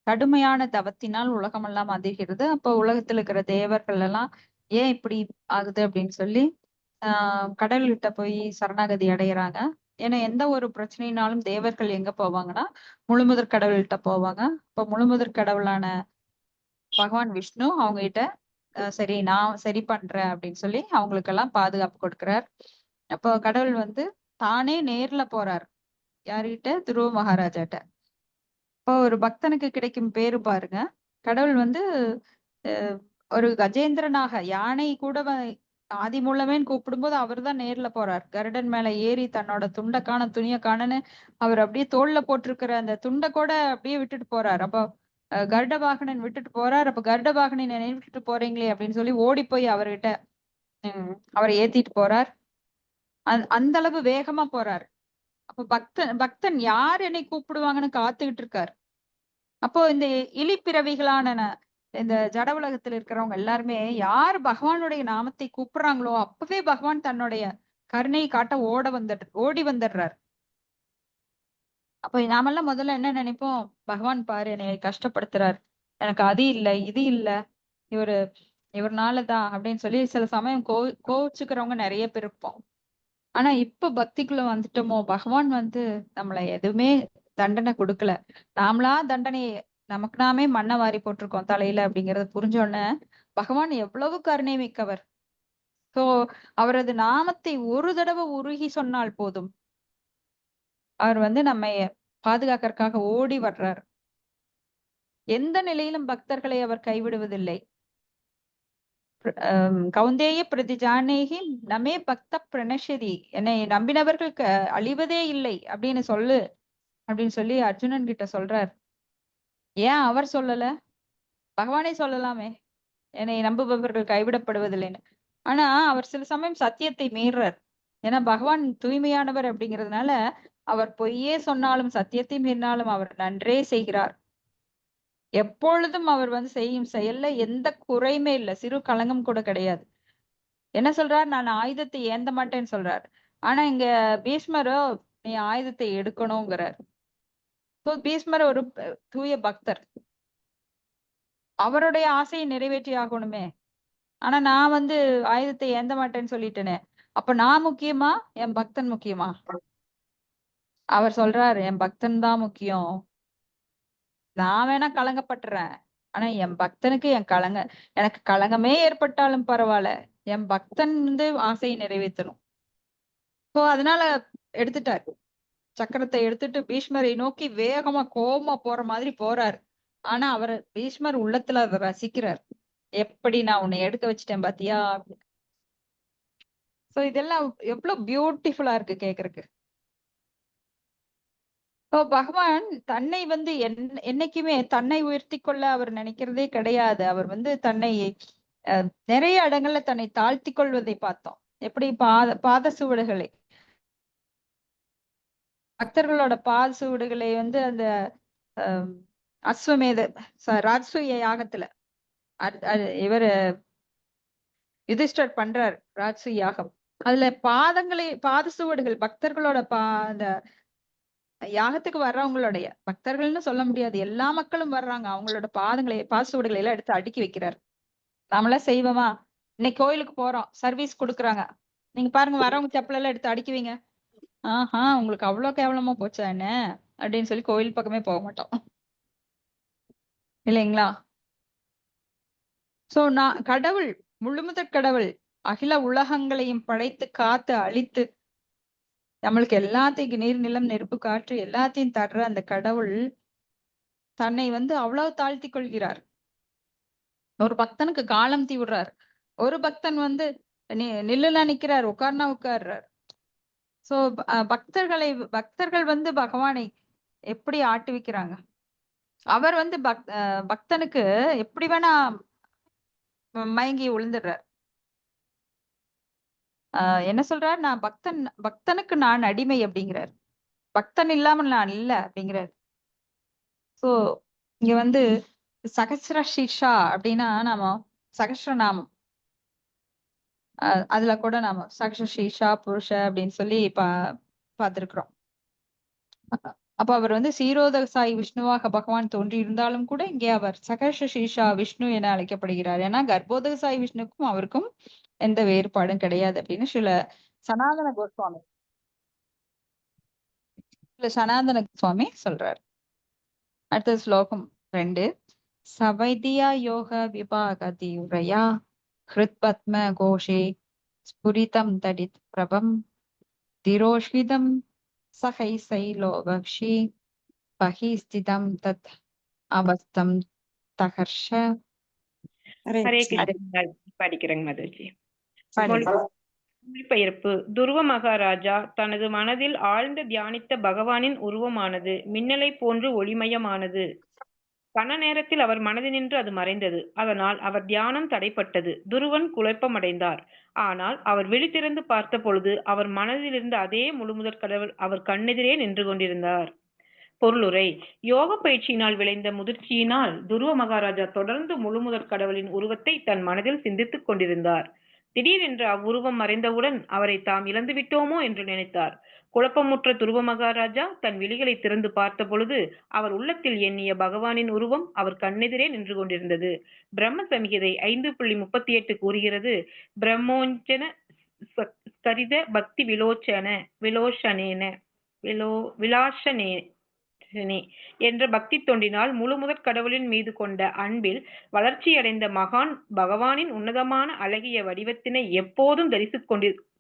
கடுமையான தவத்தினால் உலகமெல்லாம் அதிர்கிறது. அப்போ உலகத்துல இருக்கிற தேவர்கள் எல்லாம் ஏன் இப்படி ஆகுது அப்படின்னு சொல்லி கடவுள்கிட்ட போய் சரணாகதி அடைகிறாங்க. ஏன்னா எந்த ஒரு பிரச்சனைனாலும் தேவர்கள் எங்க போவாங்கன்னா முழுமுதற் கடவுள்கிட்ட போவாங்க. இப்போ முழுமுதற் கடவுளான பகவான் விஷ்ணு அவங்க கிட்ட சரி நான் சரி பண்றேன் அப்படின்னு சொல்லி அவங்களுக்கெல்லாம் பாதுகாப்பு கொடுக்கிறார். அப்போ கடவுள் வந்து தானே நேர்ல போறார். யாருகிட்ட? துருவ மகாராஜாட்ட. இப்போ ஒரு பக்தனுக்கு கிடைக்கும் பேரு பாருங்க. கடவுள் வந்து ஒரு கஜேந்திரனாக யானை கூட ஆதி மூலமேன்னு கூப்பிடும்போது அவர் தான் நேர்ல போறார். கருடன் மேல ஏறி தன்னோட துண்டை காண துணிய காணன்னு அவர் அப்படியே தோல்ல போட்டிருக்கிற அந்த துண்டை கூட அப்படியே விட்டுட்டு போறார். அப்போ கருட வாகனன் விட்டுட்டு போறார். அப்ப கருட வாகனன் என்னை விட்டுட்டு போறீங்களே அப்படின்னு சொல்லி ஓடி போய் அவர்கிட்ட அவரை ஏத்திட்டு போறார். அந்த அளவு வேகமா போறார். அப்ப பக்தன் யார் என்னை கூப்பிடுவாங்கன்னு காத்துக்கிட்டு இருக்கார். அப்போ இந்த இழிப்பிறவிகளான இந்த ஜட உலகத்துல இருக்கிறவங்க எல்லாருமே யார் பகவானுடைய நாமத்தை கூப்பிடுறாங்களோ அப்பவே பகவான் தன்னுடைய கருணை காட்ட ஓடி வந்துடுறார். அப்ப நாமெல்லாம் முதல்ல என்ன நினைப்போம்? பகவான் பாரு என்னை கஷ்டப்படுத்துறார், எனக்கு அது இல்லை இது இல்லை, இவர்னாலதான் அப்படின்னு சொல்லி சில சமயம் கோவிச்சுக்கிறவங்க நிறைய பேர் இருப்போம். ஆனா இப்ப பக்திக்குள்ள வந்துட்டோமோ பகவான் வந்து நம்மள எதுவுமே தண்டனை கொடுக்கல. நாமளா தண்டனையை நமக்கு நாமே மண்ணை வாரி போட்டிருக்கோம் தலையில அப்படிங்கறத புரிஞ்சோடனே பகவான் எவ்வளவு கருணை மிக்கவர். சோ அவரது நாமத்தை ஒரு தடவை உருகி சொன்னால் போதும், அவர் வந்து நம்ம பாதுகாக்கறதுக்காக ஓடி வர்றார். எந்த நிலையிலும் பக்தர்களை அவர் கைவிடுவதில்லை. கௌந்தேய பிரதிஜானேகி நமே பக்த பிரணஷதி, என்னை நம்பினவர்களுக்கு அழிவதே இல்லை அப்படின்னு சொல்லி அர்ஜுனன் கிட்ட சொல்றார். ஏன் அவர் சொல்லல? பகவானே சொல்லலாமே என்னை நம்புபவர்கள் கைவிடப்படுவதில்லைன்னு. ஆனா அவர் சில சமயம் சத்தியத்தை மீறார். ஏன்னா பகவான் தூய்மையானவர் அப்படிங்கிறதுனால அவர் பொய்யே சொன்னாலும் சத்தியத்தை மீறினாலும் அவர் நன்றே செய்கிறார். எப்பொழுதும் அவர் வந்து செய்யும் செயல்ல எந்த குறையுமே இல்லை, சிறு களங்கம் கூட கிடையாது. என்ன சொல்றார்? நான் ஆயுதத்தை ஏந்த மாட்டேன்னு சொல்றார். ஆனா இங்க பீஷ்மரோ நீ ஆயுதத்தை எடுக்கணுங்கிறார். பீஷ்மர் ஒரு தூய பக்தர், அவருடைய ஆசையை நிறைவேற்றி ஆகணுமே. ஆனா நான் வந்து ஆயுதத்தை ஏந்த மாட்டேன்னு சொல்லிட்டேனே, அப்ப நான் முக்கியமா என் பக்தன் முக்கியமா? அவர் சொல்றாரு என் பக்தன் தான் முக்கியம். நான் வேணா கலங்கப்பட்டுறேன், ஆனா என் பக்தனுக்கு எனக்கு களங்கமே ஏற்பட்டாலும் பரவாயில்ல, என் பக்தன் வந்து ஆசையை நிறைவேற்றணும். சோ அதனால எடுத்துட்டார், சக்கரத்தை எடுத்துட்டு பீஷ்மரை நோக்கி வேகமா கோபமா போற மாதிரி போறாரு. ஆனா அவர் பீஷ்மர் உள்ளத்துல அதை ரசிக்கிறார். எப்படி நான் உன்னை எடுக்க வச்சுட்டேன் பாத்தியா? சோ இதெல்லாம் எவ்வளவு பியூட்டிஃபுல்லா இருக்கு கேக்குறதுக்கு. இப்போ பகவான் தன்னை வந்து என்னைக்குமே தன்னை உயர்த்தி கொள்ள அவர் நினைக்கிறதே கிடையாது. அவர் வந்து தன்னை நிறைய இடங்கள்ல தன்னை தாழ்த்தி கொள்வதை பார்த்தோம். எப்படி பாத சுவடுகளை பக்தர்களோட பாத சுவடுகளை வந்து அந்த அஸ்வமேத ராஜசூய யாகத்துல இவரு யுதிஷ்டர் பண்றார் ராஜசூய யாகம். அதுல பாத சுவடுகள் பக்தர்களோட அந்த யாகத்துக்கு வர்றவங்களுடைய பக்தர்கள்னு சொல்ல முடியாது, எல்லா மக்களும் வர்றாங்க, அவங்களோட பாசுவடுகளை எல்லாம் எடுத்து அடுக்கி வைக்கிறார். நாமெல்லாம் செய்வோமா? இன்னைக்கு கோயிலுக்கு போறோம், சர்வீஸ் கொடுக்குறாங்க, நீங்க பாருங்க வரவங்க செப்பல் எல்லாம் எடுத்து அடுக்கி வைங்க. உங்களுக்கு அவ்வளவு கேவலமா போச்சா என்ன அப்படின்னு சொல்லி கோயில் பக்கமே போக மாட்டோம் இல்லைங்களா? சோ நான் கடவுள், முழுமுதற் கடவுள், அகில உலகங்களையும் படைத்து காத்து அழித்து நம்மளுக்கு எல்லாத்தையும் நீர் நிலம் நெருப்பு காற்று எல்லாத்தையும் தர்ற அந்த கடவுள் தன்னை வந்து அவ்வளவு தாழ்த்தி கொள்கிறார். ஒரு பக்தனுக்கு காலம் தீ விடுறார். ஒரு பக்தன் வந்து நில்லுல நிக்கிறார், உட்கார்னா உட்கார்றார். சோ பக்தர்கள் வந்து பகவானை எப்படி ஆட்டுவிக்கிறாங்க. அவர் வந்து பக்தனுக்கு எப்படி வேணா மயங்கி விழுந்துடுறார். என்ன சொல்றார்? நான் பக்தனுக்கு நான் அடிமை அப்படிங்கிறார். பக்தன் இல்லாமல் நான் இல்ல அப்படிங்கிறார். சோ இங்க வந்து சகஸ்ர ஷீஷா அப்படின்னா நாம சகஸ்ரநாமம், அதுல கூட நாம சகஸ்ர ஷீஷா புருஷ அப்படின்னு சொல்லி பார்த்திருக்கிறோம். அப்ப அவர் வந்து சீரோதக சாய் விஷ்ணுவாக பகவான் தோன்றி இருந்தாலும் கூட இங்கே அவர் சகஸ்ர ஷீஷா விஷ்ணு என அழைக்கப்படுகிறார். ஏன்னா கர்ப்போதக சாய் விஷ்ணுக்கும் அவருக்கும் எந்த வேறுபாடும் கிடையாது அப்படின்னு சனாதன சுவாமி சொல்றார். அடுத்த ஸ்லோகம் 2. சவைதியா யோக விபாகதி உரையா ஹிருத்பத்ம கோஷே ஸ்புரிதம் தடித் பிரபம் திரோஷ்விதம் சகை சைலோகக்ஷி பகிஸ்திதம் தத் அவஸ்தம் தகர்ஷ. ஹரே கிருஷ்ணா. படிக்கிறேங்க மாதாஜி. மொழிபெயர்ப்பு. துருவ மகாராஜா தனது மனதில் ஆழ்ந்த தியானித்த பகவானின் உருவமானது மின்னலை போன்று ஒளிமயமானது. கன நேரத்தில் அவர் மனதினின்று அது மறைந்தது. அதனால் அவர் தியானம் தடைப்பட்டது. துருவன் குழப்பமடைந்தார். ஆனால் அவர் விழித்திறந்து பார்த்த பொழுது அவர் மனதிலிருந்து அதே முழுமுதற் கடவுள் அவர் கண்ணெதிரே நின்று கொண்டிருந்தார். பொருளுரை. யோக பயிற்சியினால் விளைந்த முதிர்ச்சியினால் துருவ மகாராஜா தொடர்ந்து முழுமுதற் கடவுளின் உருவத்தை தன் மனதில் சிந்தித்துக் கொண்டிருந்தார். திடீரென்று அவ்வுருவம் மறைந்தவுடன் அவரை தாம் இழந்து விட்டோமோ என்று நினைத்தார். குழப்பமுற்ற துருவ மகாராஜா தன் விழிகளை திறந்து பார்த்த பொழுது அவர் உள்ளத்தில் எண்ணிய பகவானின் உருவம் அவர் கண்ணெதிரே நின்று கொண்டிருந்தது. பிரம்ம சம்ஹிதை 5.38 கூறுகிறது, பிரம்மோஞ்சன ஸ்கரித பக்தி விலாசனே என்ற பக்தி தொண்டினால் முழுமுதற் கடவுளின் மீது கொண்ட அன்பில் வளர்ச்சியடைந்த மகான் பகவானின் உன்னதமான அழகிய வடிவத்தினை எப்போதும்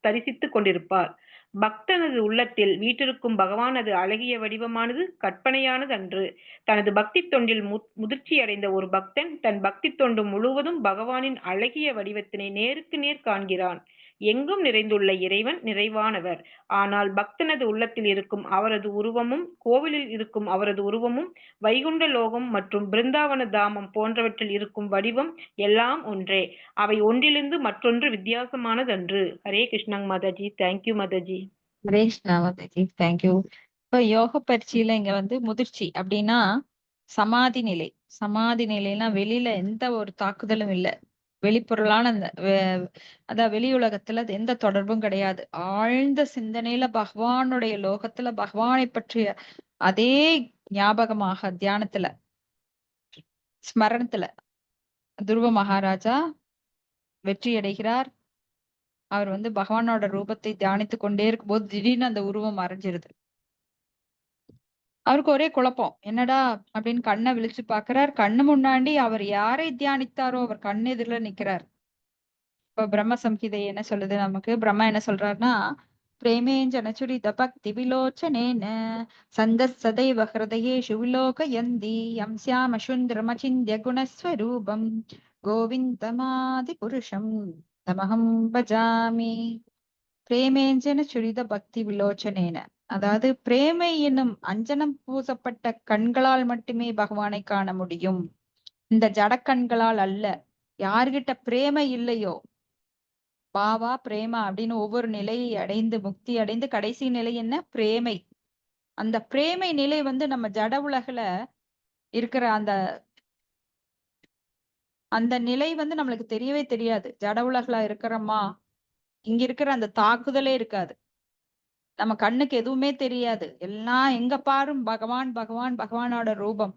தரிசித்துக் கொண்டிருப்பார். பக்தனது உள்ளத்தில் வீற்றிருக்கும் பகவானது அழகிய வடிவமானது கற்பனையானது அன்று. தனது பக்தி தொண்டில் முதிர்ச்சியடைந்த ஒரு பக்தன் தன் பக்தி தொண்டு முழுவதும் பகவானின் அழகிய வடிவத்தினை நேருக்கு நேர் காண்கிறான். எங்கும் நிறைந்துள்ள இறைவன் நிறைவானவர். ஆனால் பக்தனது உள்ளத்தில் இருக்கும் அவரது உருவமும், கோவிலில் இருக்கும் அவரது உருவமும், வைகுண்ட லோகம் மற்றும் பிருந்தாவன தாமம் போன்றவற்றில் இருக்கும் வடிவம் எல்லாம் ஒன்றே. அவை ஒன்றிலிருந்து மற்றொன்று வித்தியாசமானதன்று. ஹரே கிருஷ்ணா மாதாஜி. தேங்க்யூ மாதாஜி. ஹரே கிருஷ்ணா மாதாஜி. தேங்க்யூ. இப்ப யோக பயிற்சியில இங்க வந்து முதிர்ச்சி அப்படின்னா சமாதி நிலை. சமாதி நிலைன்னா வெளியில எந்த ஒரு தாக்குதலும் இல்லை, வெளிப்பொருளான அதான் வெளி உலகத்துல எந்த தொடர்பும் கிடையாது. ஆழ்ந்த சிந்தனையில பகவானுடைய லோகத்துல பகவானை பற்றிய அதே ஞாபகமாக தியானத்துல ஸ்மரணத்துல துருவ மகாராஜா வெற்றி அடைகிறார். அவர் வந்து பகவானோட ரூபத்தை தியானித்து கொண்டே இருக்கும்போது திடீர்னு அந்த உருவம் மறைஞ்சிருது. அவருக்கு ஒரே குழப்பம், என்னடா அப்படின்னு கண்ணை விழிச்சு பாக்குறார். கண்ணு முன்னாடி அவர் யாரை தியானித்தாரோ அவர் கண்ணு எதிரில நிக்கிறார். இப்ப பிரம்ம சம்ஹிதை என்ன சொல்லுது நமக்கு? பிரம்மா என்ன சொல்றாருன்னா, பிரேமேஞ்சனச்சுரித பக்தி விலோச்சனேன சந்தஸ் சதைவ ஹிருதயேஷு விலோகயந்தி யம் ஸ்யாம சுந்தரமசிந்திய குணஸ்வரூபம் கோவிந்தமாதி புருஷம் தமஹம் பஜாமி. பிரேமேஞ்சன சுரித பக்தி விலோச்சனேன. அதாவது பிரேமை என்னும் அஞ்சனம் பூசப்பட்ட கண்களால் மட்டுமே பகவானை காண முடியும். இந்த ஜடக்கண்களால் அல்ல. யார்கிட்ட பிரேமை இல்லையோ, பாவா பிரேமா அப்படின்னு ஒவ்வொரு நிலையை அடைந்து முக்தி அடைந்து கடைசி நிலை என்ன? பிரேமை. அந்த பிரேமை நிலை வந்து நம்ம ஜட உலகுல இருக்கிற அந்த அந்த நிலை வந்து நம்மளுக்கு தெரியவே தெரியாது. ஜட உலகுல இருக்கிறோமா, இங்க இருக்கிற அந்த தாக்குதலே இருக்காது. நம்ம கண்ணுக்கு எதுவுமே தெரியாது. எல்லாம் எங்க பாரும் பகவான் பகவான் பகவானோட ரூபம்.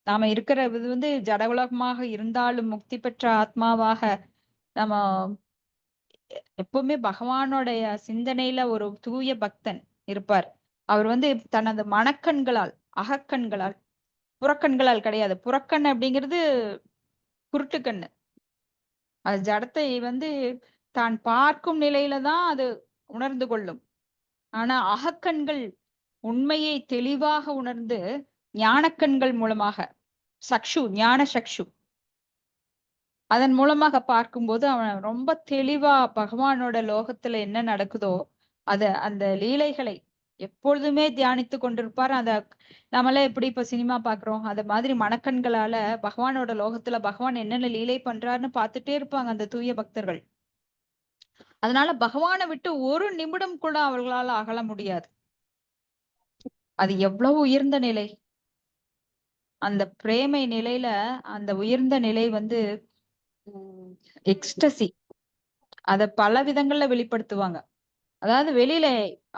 நாம இருக்கிற இது வந்து ஜட உலகமாக இருந்தாலும் முக்தி பெற்ற ஆத்மாவாக நம்ம எப்பவுமே பகவானோடைய சிந்தனையில ஒரு தூய பக்தன் இருப்பார். அவர் வந்து தனது மனக்கண்களால், அகக்கண்களால், புறக்கண்களால் கிடையாது. புறக்கண் அப்படிங்கிறது குருட்டு கண்ணு. அது ஜடத்தை வந்து தான் பார்க்கும் நிலையில தான் அது உணர்ந்து கொள்ளும். ஆனா அகக்கண்கள் உண்மையை தெளிவாக உணர்ந்து ஞானக்கண்கள் மூலமாக, சக்ஷு ஞான சக்ஷு, அதன் மூலமாக பார்க்கும்போது அவன் ரொம்ப தெளிவா பகவானோட லோகத்துல என்ன நடக்குதோ அந்த லீலைகளை எப்பொழுதுமே தியானித்து கொண்டிருப்பார். நம்மளே எப்படி இப்ப சினிமா பாக்குறோம், அத மாதிரி மனக்கண்களால பகவானோட லோகத்துல பகவான் என்னென்ன லீலை பண்றாருன்னு பார்த்துட்டே இருப்பாங்க அந்த தூய பக்தர்கள். அதனால பகவானை விட்டு ஒரு நிமிடம் கூட அவர்களால அகல முடியாது. அது எவ்வளவு உயர்ந்த நிலை. அந்த பிரேமை நிலையில அந்த உயர்ந்த நிலை வந்து எக்ஸ்டசி. அத பல விதங்கள்ல வெளிப்படுத்துவாங்க. அதாவது வெளியில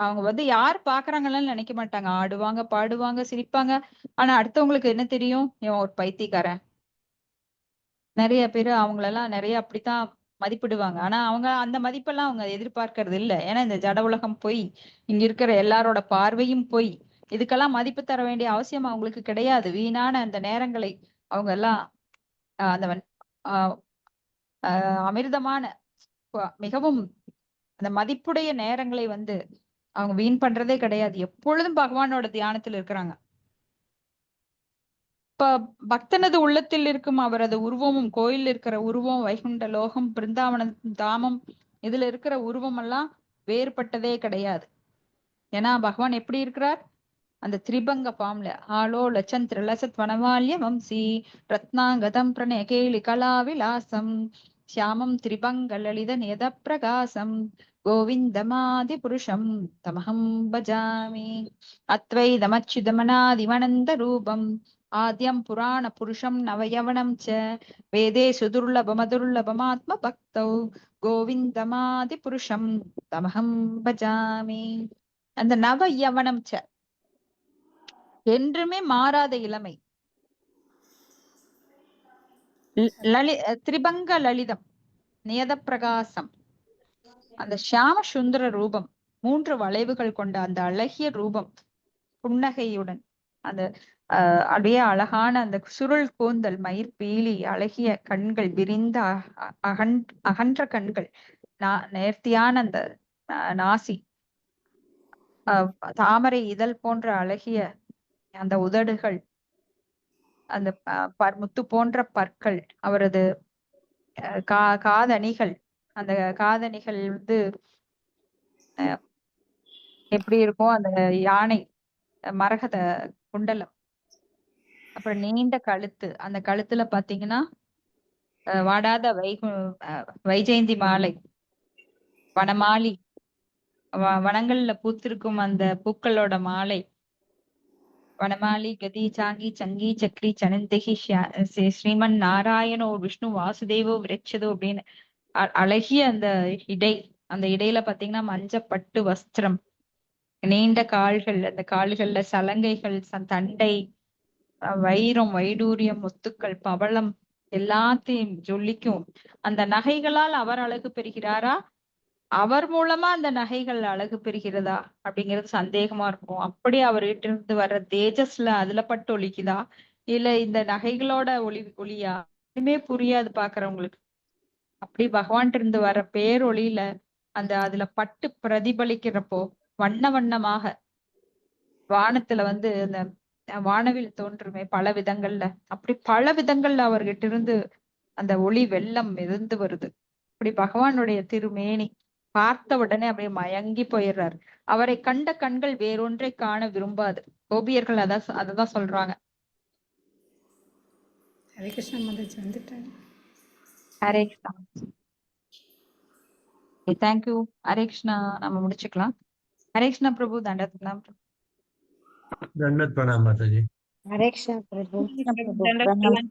அவங்க வந்து யார் பாக்குறாங்கன்னு நினைக்க மாட்டாங்க. ஆடுவாங்க, பாடுவாங்க, சிரிப்பாங்க. ஆனா அடுத்தவங்களுக்கு என்ன தெரியும்? இவன் ஒரு பைத்தியக்காரன். நிறைய பேரு அவங்களெல்லாம் நிறைய அப்படித்தான் மதிப்பிடுவாங்க. ஆனா அவங்க அந்த மதிப்பெல்லாம் அவங்க எதிர்பார்க்கறது இல்ல. ஏன்னா இந்த ஜட உலகம் போய் இங்க இருக்கிற எல்லாரோட பார்வையும் போய் இதுக்கெல்லாம் மதிப்பு தர வேண்டிய அவசியம் அவங்களுக்கு கிடையாது. வீணான அந்த நேரங்களை அவங்க எல்லாம் அந்த அமிர்தமான மிகவும் அந்த மதிப்புடைய நேரங்களை வந்து அவங்க வீண் பண்றதே கிடையாது. எப்பொழுதும் பகவானோட தியானத்தில் இருக்கிறாங்க. இப்ப பக்தனது உள்ளத்தில் இருக்கும் அவரது உருவமும், கோயில் இருக்கிற உருவம், வைகுண்ட லோகம், பிருந்தாவன தாமம், இதுல இருக்கிற உருவம் எல்லாம் வேறுபட்டதே கிடையாது. ஏன்னா பகவான் எப்படி இருக்கிறார்? அந்த திரிபங்க ஃபார்ம்ல ஆலோ லட்சம் திரிலசத் வனவால்ய வம்சி ரத்னாங்கதம் பிரணய கேலி கலா விலாசம் ஷியாமம் திரிபங்க லலித நியத பிரகாசம் கோவிந்தமாதி புருஷம் தமஹம் பஜாமி அத்வைதமச்சுதமனாதிமனந்த ரூபம் ஆத்யம் புராண புருஷம் நவயவனம் ச வேதே சுதுர்லபமதுர்லபமாத்ம பக்தௌ கோவிந்தமாதி புருஷம் தமஹம் பஜாமி. அந்த நவ யவனம் ச என்றுமே மாறாத இளமை. திரிபங்க லலிதம், நியத பிரகாசம், அந்த ஷியாம சுந்தர ரூபம், 3 வளைவுகள் கொண்ட அந்த அழகிய ரூபம், புன்னகையுடன் அந்த அப்படியே அழகான அந்த சுருள் கூந்தல், மயிர் பீலி, அழகிய கண்கள், விரிந்த அகன்ற கண்கள், நேர்த்தியான அந்த நாசி, தாமரை இதழ் போன்ற அழகிய அந்த உதடுகள், அந்த முத்து போன்ற பற்கள், அவரது காதணிகள், அந்த காதணிகள் வந்து எப்படி இருக்கும்? அந்த யானை மரகத குண்டலம், அப்புறம் நீண்ட கழுத்து, அந்த கழுத்துல பாத்தீங்கன்னா வாடாத வைஜெயந்தி மாலை, வனமாலி, வனங்கள்ல பூத்திருக்கும் அந்த பூக்களோட மாலை, வனமாலி கதி சாங்கி சங்கி சக்ரி சனந்தகி ஸ்ரீமன் நாராயணோ விஷ்ணு வாசுதேவோ விரட்சதோ அப்படின்னு அழகிய அந்த இடை, அந்த இடையில பாத்தீங்கன்னா மஞ்சப்பட்டு வஸ்திரம், நீண்ட கால்கள், அந்த கால்கள்ல சலங்கைகள், தண்டை, வைரம், வைடூரியம், முத்துக்கள், பவளம் எல்லாத்தையும் ஜொலிக்கும். அந்த நகைகளால் அவர் அழகு பெறுகிறாரா, அவர் மூலமா அந்த நகைகள் அழகு பெறுகிறதா அப்படிங்கிறது சந்தேகமா இருக்கும். அப்படி அவர்கிட்ட இருந்து வர்ற தேஜஸ்ல அதுல பட்டு ஒலிக்குதா, இல்ல இந்த நகைகளோட ஒளியா, எதுவுமே புரியாது பாக்குறவங்களுக்கு. அப்படி பகவான் இருந்து வர பேரொளியில அந்த அதுல பட்டு பிரதிபலிக்கிறப்போ வண்ண வண்ணமாக வானத்துல வந்து அந்த வானவில் தோன்றுமே பல விதங்கள்ல, அப்படி பல விதங்கள்ல அவர்கிட்ட இருந்து அந்த ஒளி வெள்ளம் மிதந்து வருது. அப்படி பகவானுடைய திருமேனி பார்த்த உடனே அப்படியே மயங்கி போயிடுறாரு. அவரை கண்ட கண்கள் வேறொன்றை காண விரும்பாது. கோபியர்கள் அததான் சொல்றாங்க. ஹரே கிருஷ்ணா மாதாஜி வந்துட்டாங்க. ஹரே கிருஷ்ணா. தேங்க்யூ. ஹரே கிருஷ்ணா. நம்ம முடிச்சுக்கலாம். ஹரே கிருஷ்ணா பிரபு. தண்டத் பிரणाम. दंडवत प्रणाम माता जी। हरे कृष्ण प्रभु। தண்டத் பிரणाम.